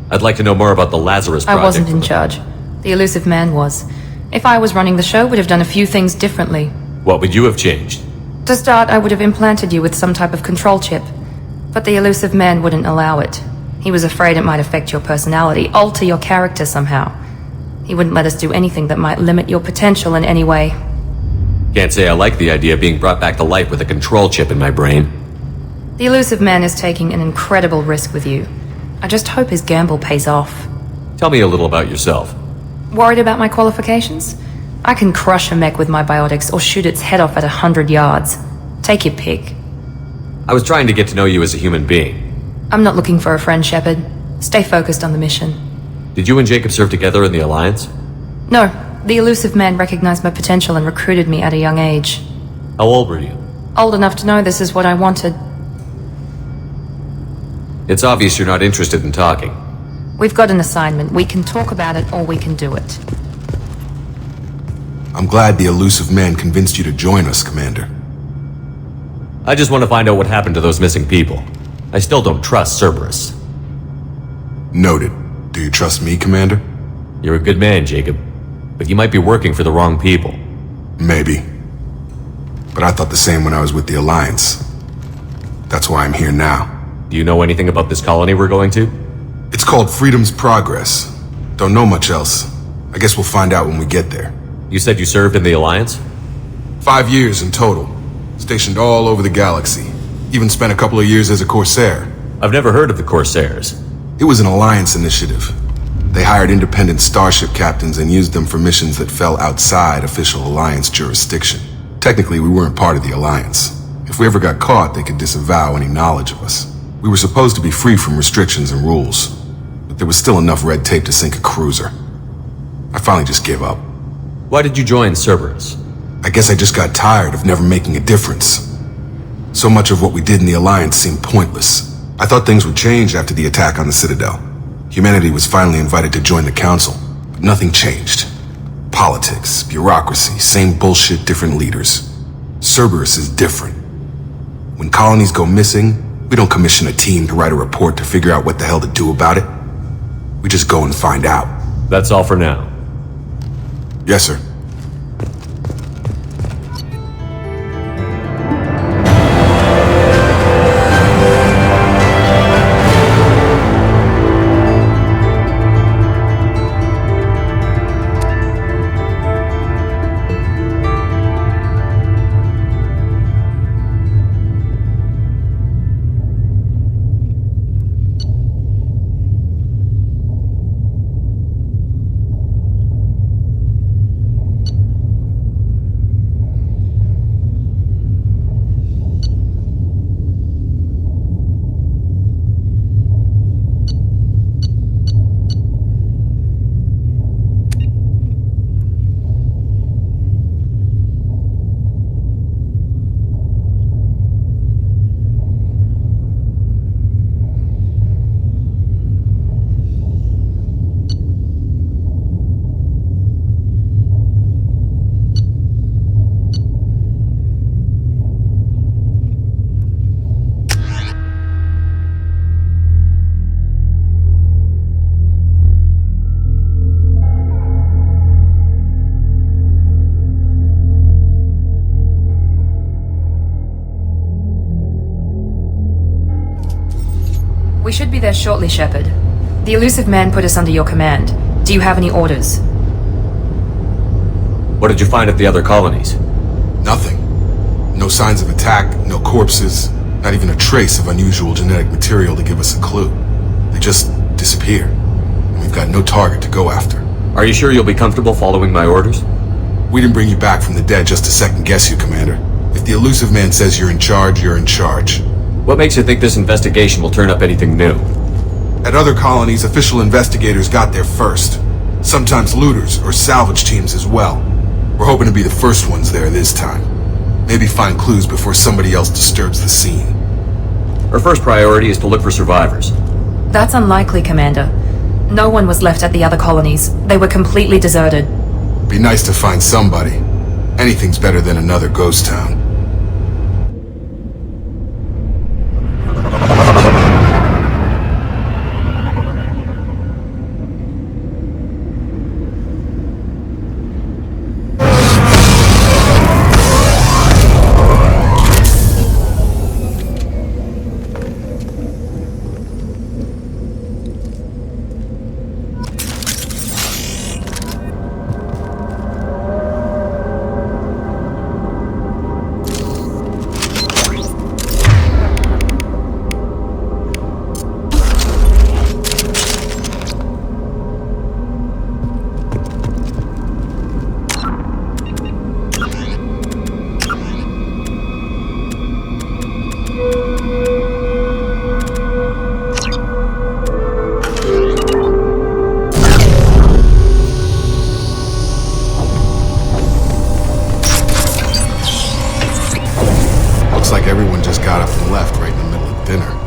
I'd like to know more about the Lazarus Project. I wasn't in charge. The elusive man was. If I was running the show, would have done a few things differently. What would you have changed? To start, I would have implanted you with some type of control chip. But the elusive man wouldn't allow it. He was afraid it might affect your personality, alter your character somehow. He wouldn't let us do anything that might limit your potential in any way. Can't say I like the idea of being brought back to life with a control chip in my brain. The elusive man is taking an incredible risk with you. I just hope his gamble pays off. Tell me a little about yourself. Worried about my qualifications? I can crush a mech with my biotics or shoot its head off at 100 yards. Take your pick. I was trying to get to know you as a human being. I'm not looking for a friend, Shepard. Stay focused on the mission. Did you and Jacob serve together in the Alliance? No. The elusive man recognized my potential and recruited me at a young age. How old were you? Old enough to know this is what I wanted. It's obvious you're not interested in talking. We've got an assignment. We can talk about it or we can do it. I'm glad the elusive man convinced you to join us, Commander. I just want to find out what happened to those missing people. I still don't trust Cerberus. Noted. Do you trust me, Commander? You're a good man, Jacob. But you might be working for the wrong people. Maybe. But I thought the same when I was with the Alliance. That's why I'm here now. Do you know anything about this colony we're going to? It's called Freedom's Progress. Don't know much else. I guess we'll find out when we get there. You said you served in the Alliance? 5 years in total. Stationed all over the galaxy. Even spent a couple of years as a Corsair. I've never heard of the Corsairs. It was an Alliance initiative. They hired independent starship captains and used them for missions that fell outside official Alliance jurisdiction. Technically, we weren't part of the Alliance. If we ever got caught, they could disavow any knowledge of us. We were supposed to be free from restrictions and rules, but there was still enough red tape to sink a cruiser. I finally just gave up. Why did you join Cerberus? I guess I just got tired of never making a difference. So much of what we did in the Alliance seemed pointless. I thought things would change after the attack on the Citadel. Humanity was finally invited to join the Council, but nothing changed. Politics, bureaucracy, same bullshit, different leaders. Cerberus is different. When colonies go missing, we don't commission a team to write a report to figure out what the hell to do about it. We just go and find out. That's all for now. Yes, sir. We should be there shortly, Shepard. The elusive man put us under your command. Do you have any orders? What did you find at the other colonies? Nothing. No signs of attack, no corpses, not even a trace of unusual genetic material to give us a clue. They just disappear, and we've got no target to go after. Are you sure you'll be comfortable following my orders? We didn't bring you back from the dead just to second-guess you, Commander. If the elusive man says you're in charge, you're in charge. What makes you think this investigation will turn up anything new? At other colonies, official investigators got there first. Sometimes looters or salvage teams as well. We're hoping to be the first ones there this time. Maybe find clues before somebody else disturbs the scene. Our first priority is to look for survivors. That's unlikely, Commander. No one was left at the other colonies. They were completely deserted. Be nice to find somebody. Anything's better than another ghost town. Looks like everyone just got up and left right in the middle of dinner.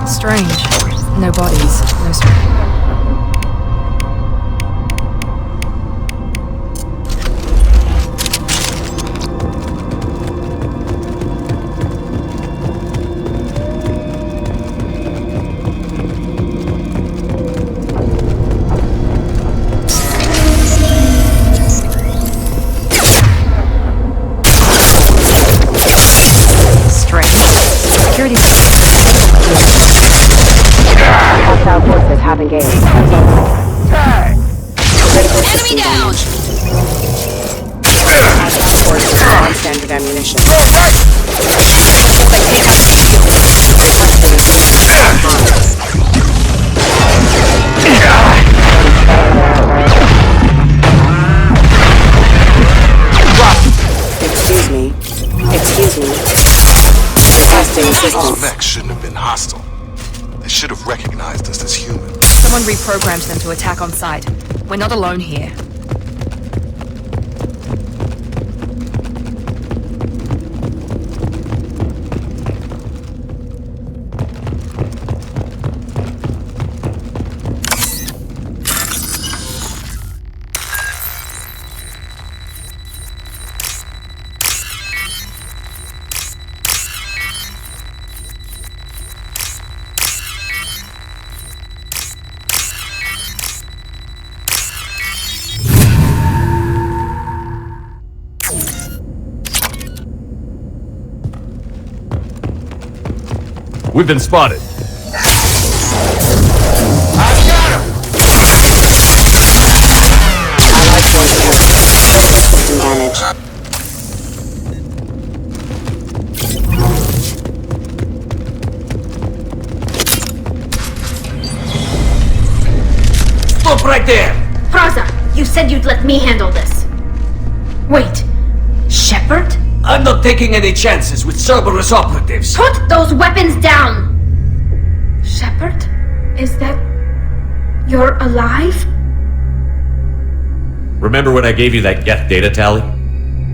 Strange. No bodies, no security. Hostile forces have engaged. Enemy down! Hostile forces on standard ammunition. Excuse me. Excuse me. Requesting assistance. Mechs shouldn't have been hostile. They should have recognized us as human. Someone reprogrammed them to attack on sight. We're not alone here. We've been spotted. Allied forces have system damage. Stop right there! Praza, you said you'd let me handle this. Wait, Shepard? I'm not taking any chances with Cerberus operatives. Put those weapons down! Shepard? Is that... you're alive? Remember when I gave you that Geth data tally?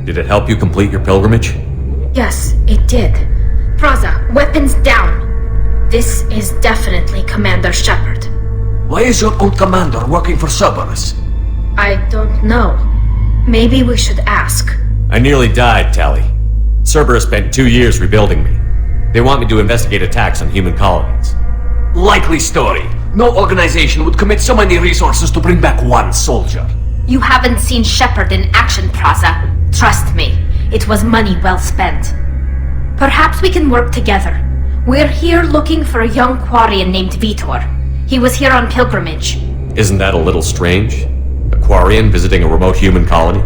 Did it help you complete your pilgrimage? Yes, it did. Praza, weapons down. This is definitely Commander Shepard. Why is your old commander working for Cerberus? I don't know. Maybe we should ask. I nearly died, Tally. Cerberus spent 2 years rebuilding me. They want me to investigate attacks on human colonies. Likely story. No organization would commit so many resources to bring back one soldier. You haven't seen Shepard in action, Praza. Trust me, it was money well spent. Perhaps we can work together. We're here looking for a young Quarian named Vitor. He was here on pilgrimage. Isn't that a little strange? A Quarian visiting a remote human colony?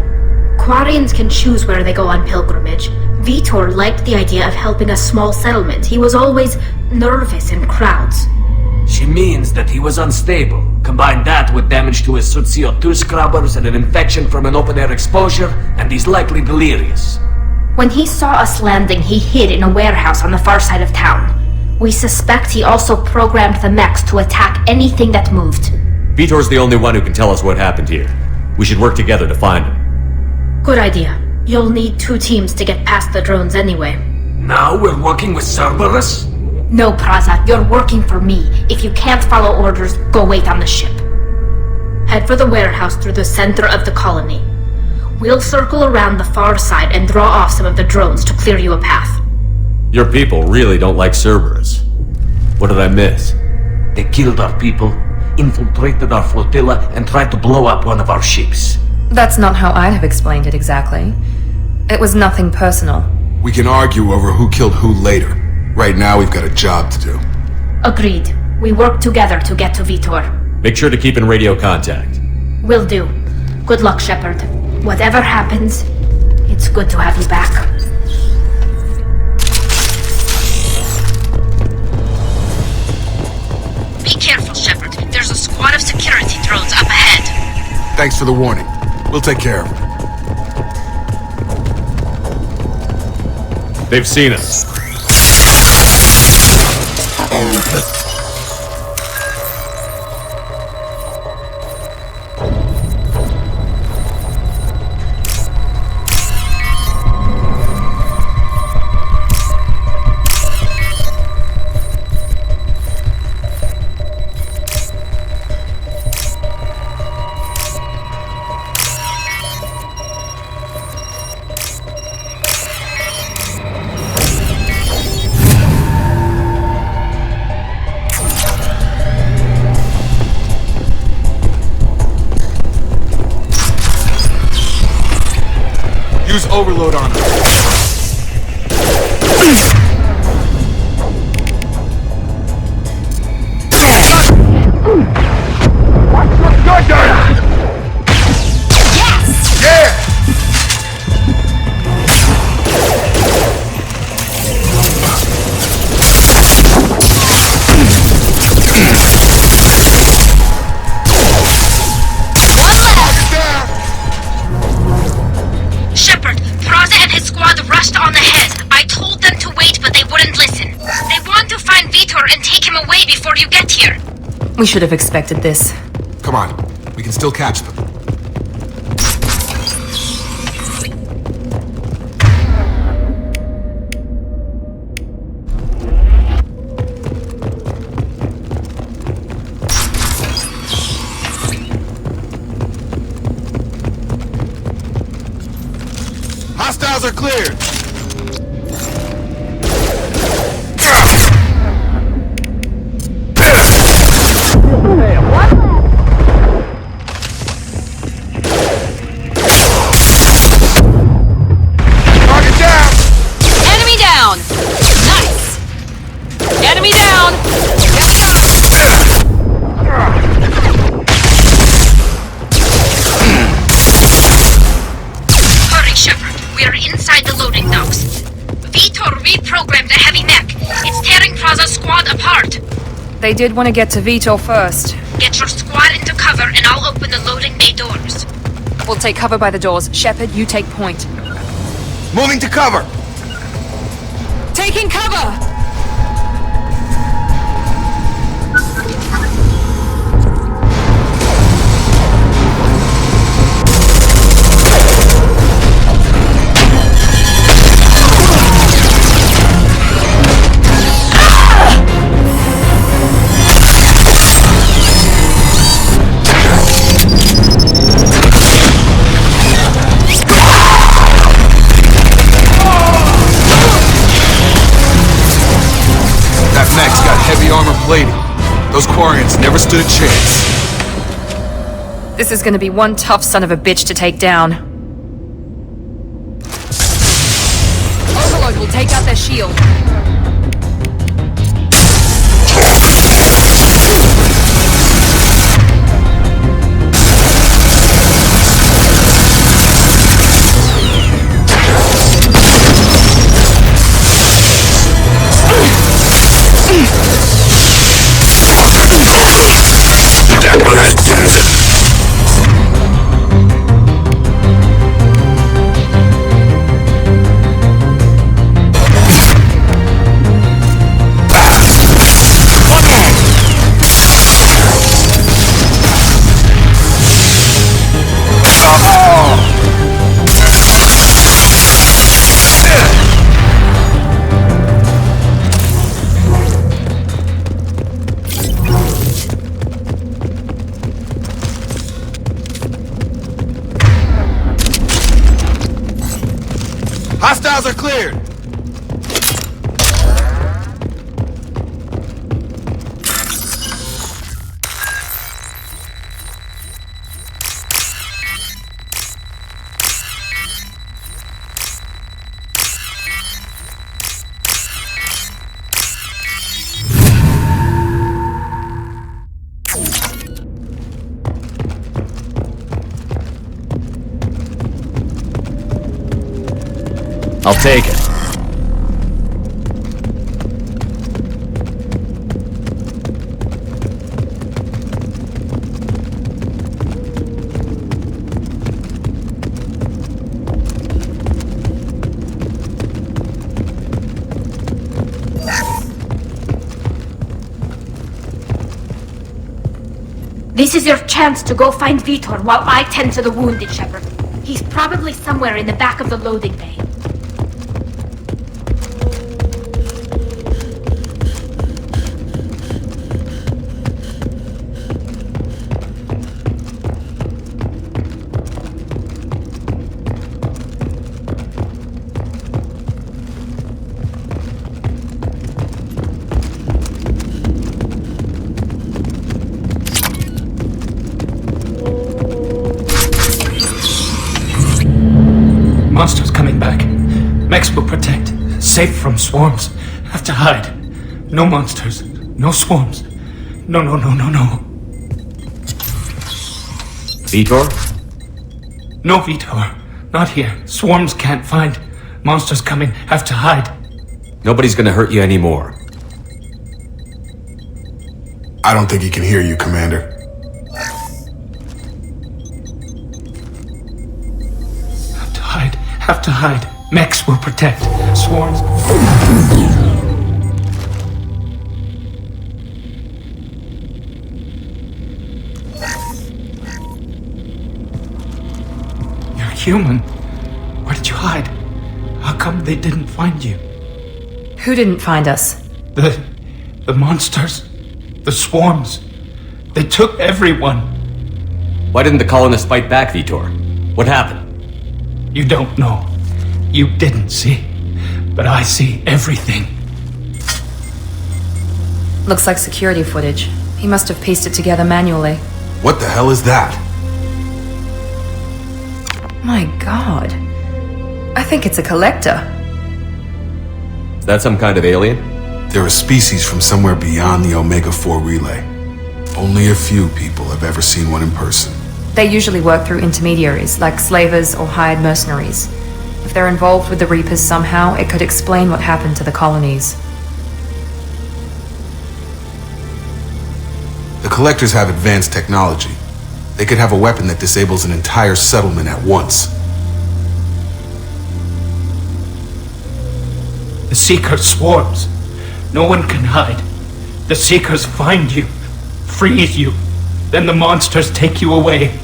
Quarians can choose where they go on pilgrimage. Vitor liked the idea of helping a small settlement. He was always nervous in crowds. She means that he was unstable. Combine that with damage to his CO2 scrubbers and an infection from an open-air exposure, and he's likely delirious. When he saw us landing, he hid in a warehouse on the far side of town. We suspect he also programmed the mechs to attack anything that moved. Vitor's the only one who can tell us what happened here. We should work together to find him. Good idea. You'll need 2 teams to get past the drones anyway. Now we're working with Cerberus? No, Praza, you're working for me. If you can't follow orders, go wait on the ship. Head for the warehouse through the center of the colony. We'll circle around the far side and draw off some of the drones to clear you a path. Your people really don't like Cerberus. What did I miss? They killed our people, infiltrated our flotilla, and tried to blow up one of our ships. That's not how I'd have explained it exactly. It was nothing personal. We can argue over who killed who later. Right now, we've got a job to do. Agreed. We work together to get to Vitor. Make sure to keep in radio contact. Will do. Good luck, Shepard. Whatever happens, it's good to have you back. Be careful, Shepard. There's a squad of security drones up ahead. Thanks for the warning. We'll take care of them. They've seen us. Use overload on him. Watch your gun! Yes! Yeah! Shepard, Praza and his squad rushed on ahead. I told them to wait, but they wouldn't listen. They want to find Vitor and take him away before you get here. We should have expected this. Come on. We can still catch them. Hostiles are cleared! Target down! Enemy down! Nice! Enemy down! Here we go! Hurry, Shepard. We're inside the loading docks. Vitor reprogrammed the heavy mech. It's tearing Praza's squad apart. They did want to get to Vitor first. Get your squad into cover and I'll open the loading bay doors. We'll take cover by the doors. Shepard, you take point. Moving to cover! Taking cover! the armor plating. Those Quarians never stood a chance. This is gonna be one tough son of a bitch to take down. Overload will take out their shield. Hostiles are cleared! I'll take it. This is your chance to go find Vitor while I tend to the wounded, Shepard. He's probably somewhere in the back of the loading bay. Monsters coming back. Mechs will protect. Safe from swarms. Have to hide. No monsters. No swarms. No. Vitor? No Vitor. Not here. Swarms can't find. Monsters coming. Have to hide. Nobody's gonna hurt you anymore. I don't think he can hear you, Commander. Have to hide. Mechs will protect. Swarms. You're human. Where did you hide? How come they didn't find you? Who didn't find us? The monsters. The swarms. They took everyone. Why didn't the colonists fight back, Vitor? What happened? You don't know. You didn't see. But I see everything. Looks like security footage. He must have pieced it together manually. What the hell is that? My god. I think it's a collector. Is that some kind of alien? They're a species from somewhere beyond the Omega-4 relay. Only a few people have ever seen one in person. They usually work through intermediaries, like slavers or hired mercenaries. If they're involved with the Reapers somehow, it could explain what happened to the colonies. The Collectors have advanced technology. They could have a weapon that disables an entire settlement at once. The Seeker swarms. No one can hide. The Seekers find you, freeze you, then the monsters take you away.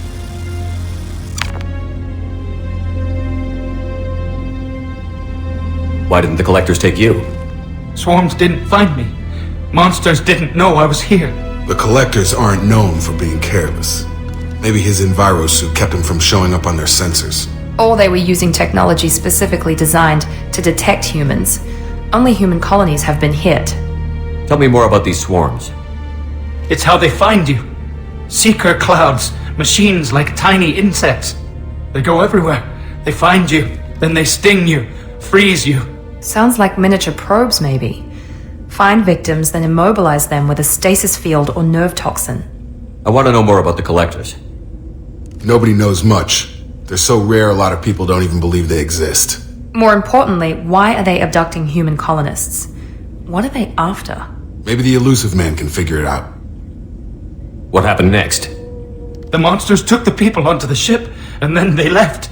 Why didn't the Collectors take you? Swarms didn't find me. Monsters didn't know I was here. The Collectors aren't known for being careless. Maybe his Enviro suit kept him from showing up on their sensors. Or they were using technology specifically designed to detect humans. Only human colonies have been hit. Tell me more about these swarms. It's how they find you. Seeker clouds, machines like tiny insects. They go everywhere. They find you, then they sting you, freeze you. Sounds like miniature probes, maybe. Find victims, then immobilize them with a stasis field or nerve toxin. I want to know more about the collectors. Nobody knows much. They're so rare a lot of people don't even believe they exist. More importantly, why are they abducting human colonists? What are they after? Maybe the elusive man can figure it out. What happened next? The monsters took the people onto the ship, and then they left.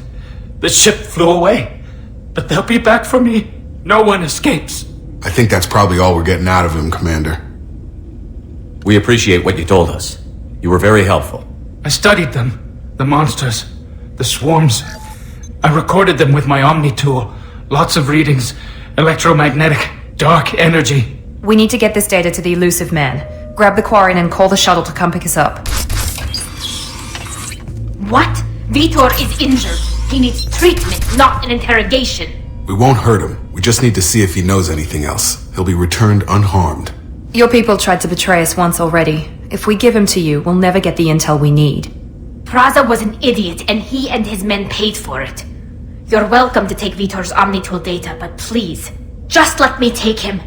The ship flew away. But they'll be back for me. No one escapes. I think that's probably all we're getting out of him, Commander. We appreciate what you told us. You were very helpful. I studied them. The monsters. The swarms. I recorded them with my Omni tool. Lots of readings. Electromagnetic. Dark energy. We need to get this data to the elusive man. Grab the Quarian and call the shuttle to come pick us up. What? Vitor is injured. He needs treatment, not an interrogation. We won't hurt him. We just need to see if he knows anything else. He'll be returned unharmed. Your people tried to betray us once already. If we give him to you, we'll never get the intel we need. Praza was an idiot, and he and his men paid for it. You're welcome to take Vitor's Omnitool data, but please, just let me take him.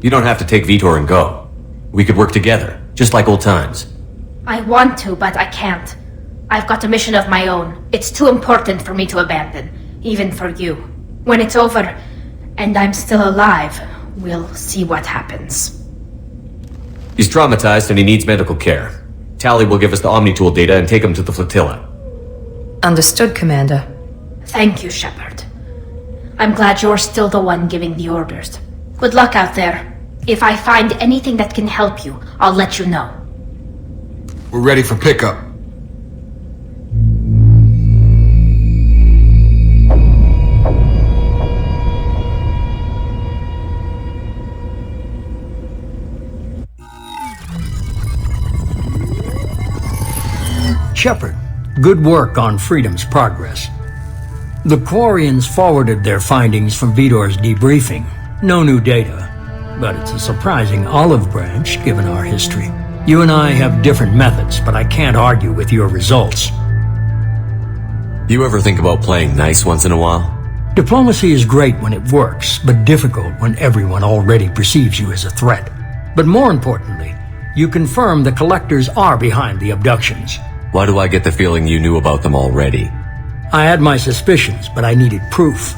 You don't have to take Vitor and go. We could work together, just like old times. I want to, but I can't. I've got a mission of my own. It's too important for me to abandon, even for you. When it's over, and I'm still alive, we'll see what happens. He's traumatized and he needs medical care. Tally will give us the Omnitool data and take him to the flotilla. Understood, Commander. Thank you, Shepard. I'm glad you're still the one giving the orders. Good luck out there. If I find anything that can help you, I'll let you know. We're ready for pickup. Shepard, good work on Freedom's progress. The Quarians forwarded their findings from Vitor's debriefing. No new data, but it's a surprising olive branch given our history. You and I have different methods, but I can't argue with your results. You ever think about playing nice once in a while? Diplomacy is great when it works, but difficult when everyone already perceives you as a threat. But more importantly, you confirm the collectors are behind the abductions. Why do I get the feeling you knew about them already? I had my suspicions, but I needed proof.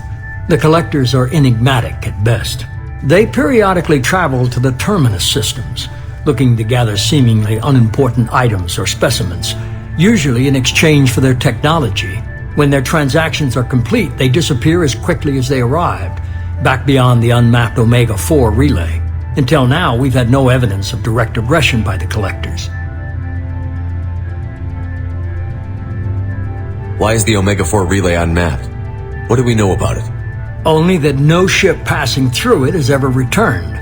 The collectors are enigmatic at best. They periodically travel to the terminus systems, looking to gather seemingly unimportant items or specimens, usually in exchange for their technology. When their transactions are complete, they disappear as quickly as they arrived, back beyond the unmapped Omega-4 relay. Until now, we've had no evidence of direct aggression by the collectors. Why is the Omega-4 relay unmapped? What do we know about it? Only that no ship passing through it has ever returned.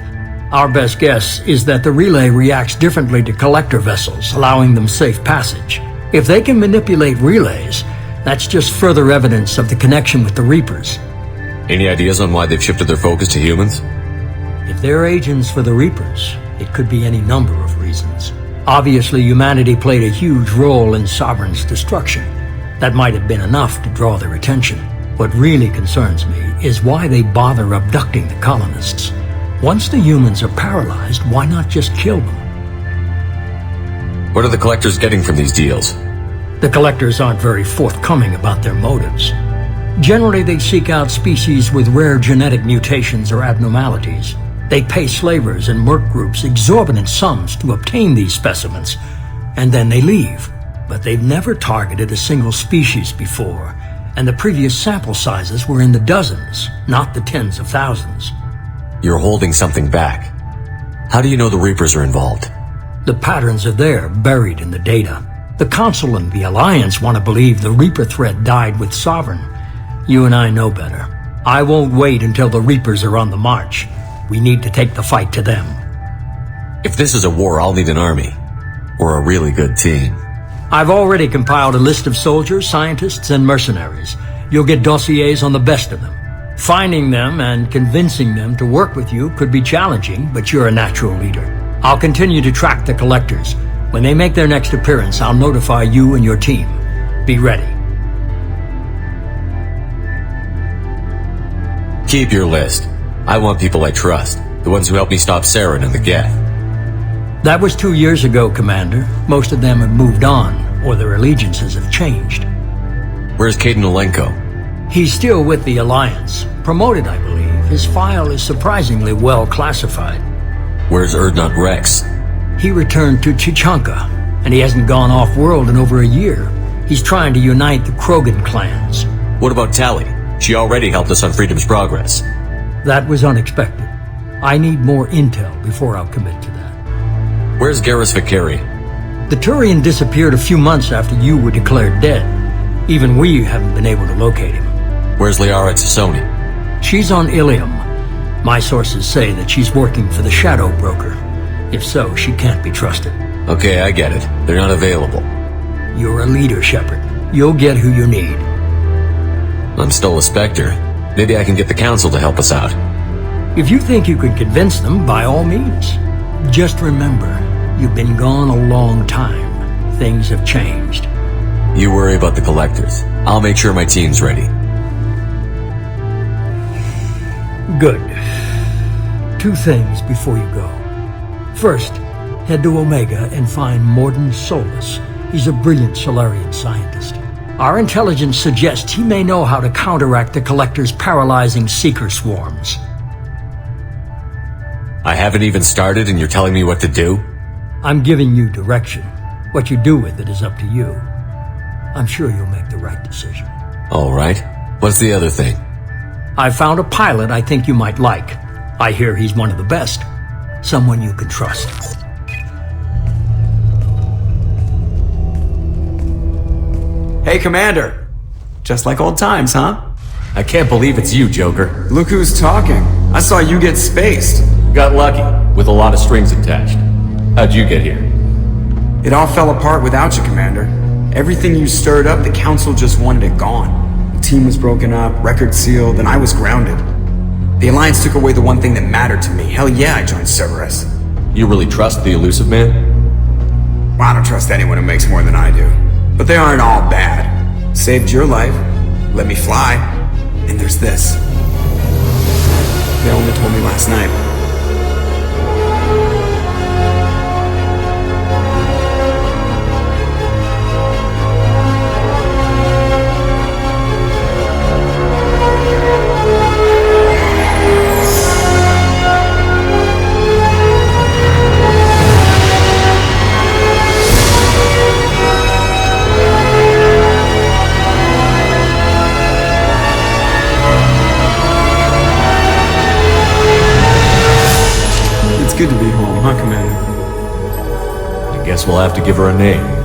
Our best guess is that the relay reacts differently to collector vessels, allowing them safe passage. If they can manipulate relays, that's just further evidence of the connection with the Reapers. Any ideas on why they've shifted their focus to humans? If they're agents for the Reapers, it could be any number of reasons. Obviously, humanity played a huge role in Sovereign's destruction. That might have been enough to draw their attention. What really concerns me is why they bother abducting the colonists. Once the humans are paralyzed, why not just kill them? What are the collectors getting from these deals? The collectors aren't very forthcoming about their motives. Generally, they seek out species with rare genetic mutations or abnormalities. They pay slavers and merc groups exorbitant sums to obtain these specimens, and then they leave. But they've never targeted a single species before, and the previous sample sizes were in the dozens, not the tens of thousands. You're holding something back. How do you know the Reapers are involved? The patterns are there, buried in the data. The Council and the Alliance want to believe the Reaper threat died with Sovereign. You and I know better. I won't wait until the Reapers are on the march. We need to take the fight to them. If this is a war, I'll need an army. Or a really good team. I've already compiled a list of soldiers, scientists, and mercenaries. You'll get dossiers on the best of them. Finding them and convincing them to work with you could be challenging, but you're a natural leader. I'll continue to track the collectors. When they make their next appearance, I'll notify you and your team. Be ready. Keep your list. I want people I trust. The ones who helped me stop Saren and the Geth. That was 2 years ago, Commander. Most of them have moved on, or their allegiances have changed. Where's Caden Alenko? He's still with the Alliance. Promoted, I believe. His file is surprisingly well classified. Where's Erdnot Rex? He returned to Chichanka, and he hasn't gone off-world in over a year. He's trying to unite the Krogan clans. What about Tali? She already helped us on Freedom's Progress. That was unexpected. I need more intel before I'll commit to that. Where's Garrus Vakari? The Turian disappeared a few months after you were declared dead. Even we haven't been able to locate him. Where's Liara Tassoni? She's on Ilium. My sources say that she's working for the Shadow Broker. If so, she can't be trusted. Okay, I get it. They're not available. You're a leader, Shepard. You'll get who you need. I'm still a Spectre. Maybe I can get the Council to help us out. If you think you can convince them, by all means. Just remember, you've been gone a long time. Things have changed. You worry about the collectors. I'll make sure my team's ready. Good. 2 things before you go. First, head to Omega and find Morden Solus. He's a brilliant Solarian scientist. Our intelligence suggests he may know how to counteract the Collector's paralyzing Seeker swarms. I haven't even started and you're telling me what to do? I'm giving you direction. What you do with it is up to you. I'm sure you'll make the right decision. All right. What's the other thing? I found a pilot I think you might like. I hear he's one of the best. Someone you can trust. Hey, Commander. Just like old times, huh? I can't believe it's you, Joker. Look who's talking. I saw you get spaced. Got lucky, with a lot of strings attached. How'd you get here? It all fell apart without you, Commander. Everything you stirred up, the Council just wanted it gone. The team was broken up, record sealed, and I was grounded. The Alliance took away the one thing that mattered to me. Hell yeah, I joined Cerberus. You really trust the Elusive Man? Well, I don't trust anyone who makes more than I do. But they aren't all bad. Saved your life, let me fly, and there's this. They only told me last night. Good to be home, huh, Commander? I guess we'll have to give her a name.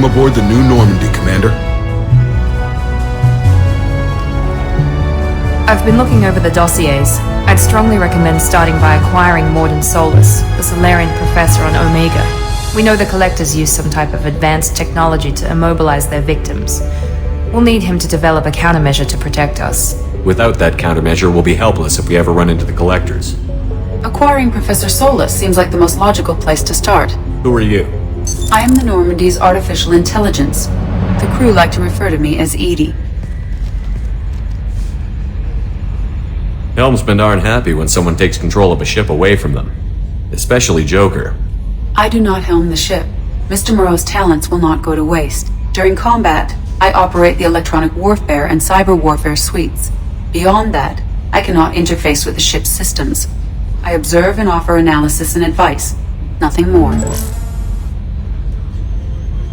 Welcome aboard the new Normandy, Commander. I've been looking over the dossiers. I'd strongly recommend starting by acquiring Morden Solus, the Solarian professor on Omega. We know the Collectors use some type of advanced technology to immobilize their victims. We'll need him to develop a countermeasure to protect us. Without that countermeasure, we'll be helpless if we ever run into the Collectors. Acquiring Professor Solus seems like the most logical place to start. Who are you? I am the Normandy's artificial intelligence. The crew like to refer to me as Edie. Helmsmen aren't happy when someone takes control of a ship away from them. Especially Joker. I do not helm the ship. Mr. Moreau's talents will not go to waste. During combat, I operate the electronic warfare and cyber warfare suites. Beyond that, I cannot interface with the ship's systems. I observe and offer analysis and advice. Nothing more.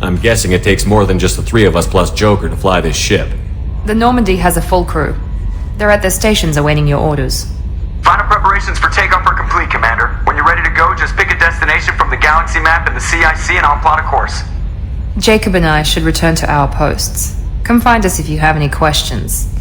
I'm guessing it takes more than just the three of us plus Joker to fly this ship. The Normandy has a full crew. They're at their stations awaiting your orders. Final preparations for takeoff are complete, Commander. When you're ready to go, just pick a destination from the galaxy map and the CIC and I'll plot a course. Jacob and I should return to our posts. Come find us if you have any questions.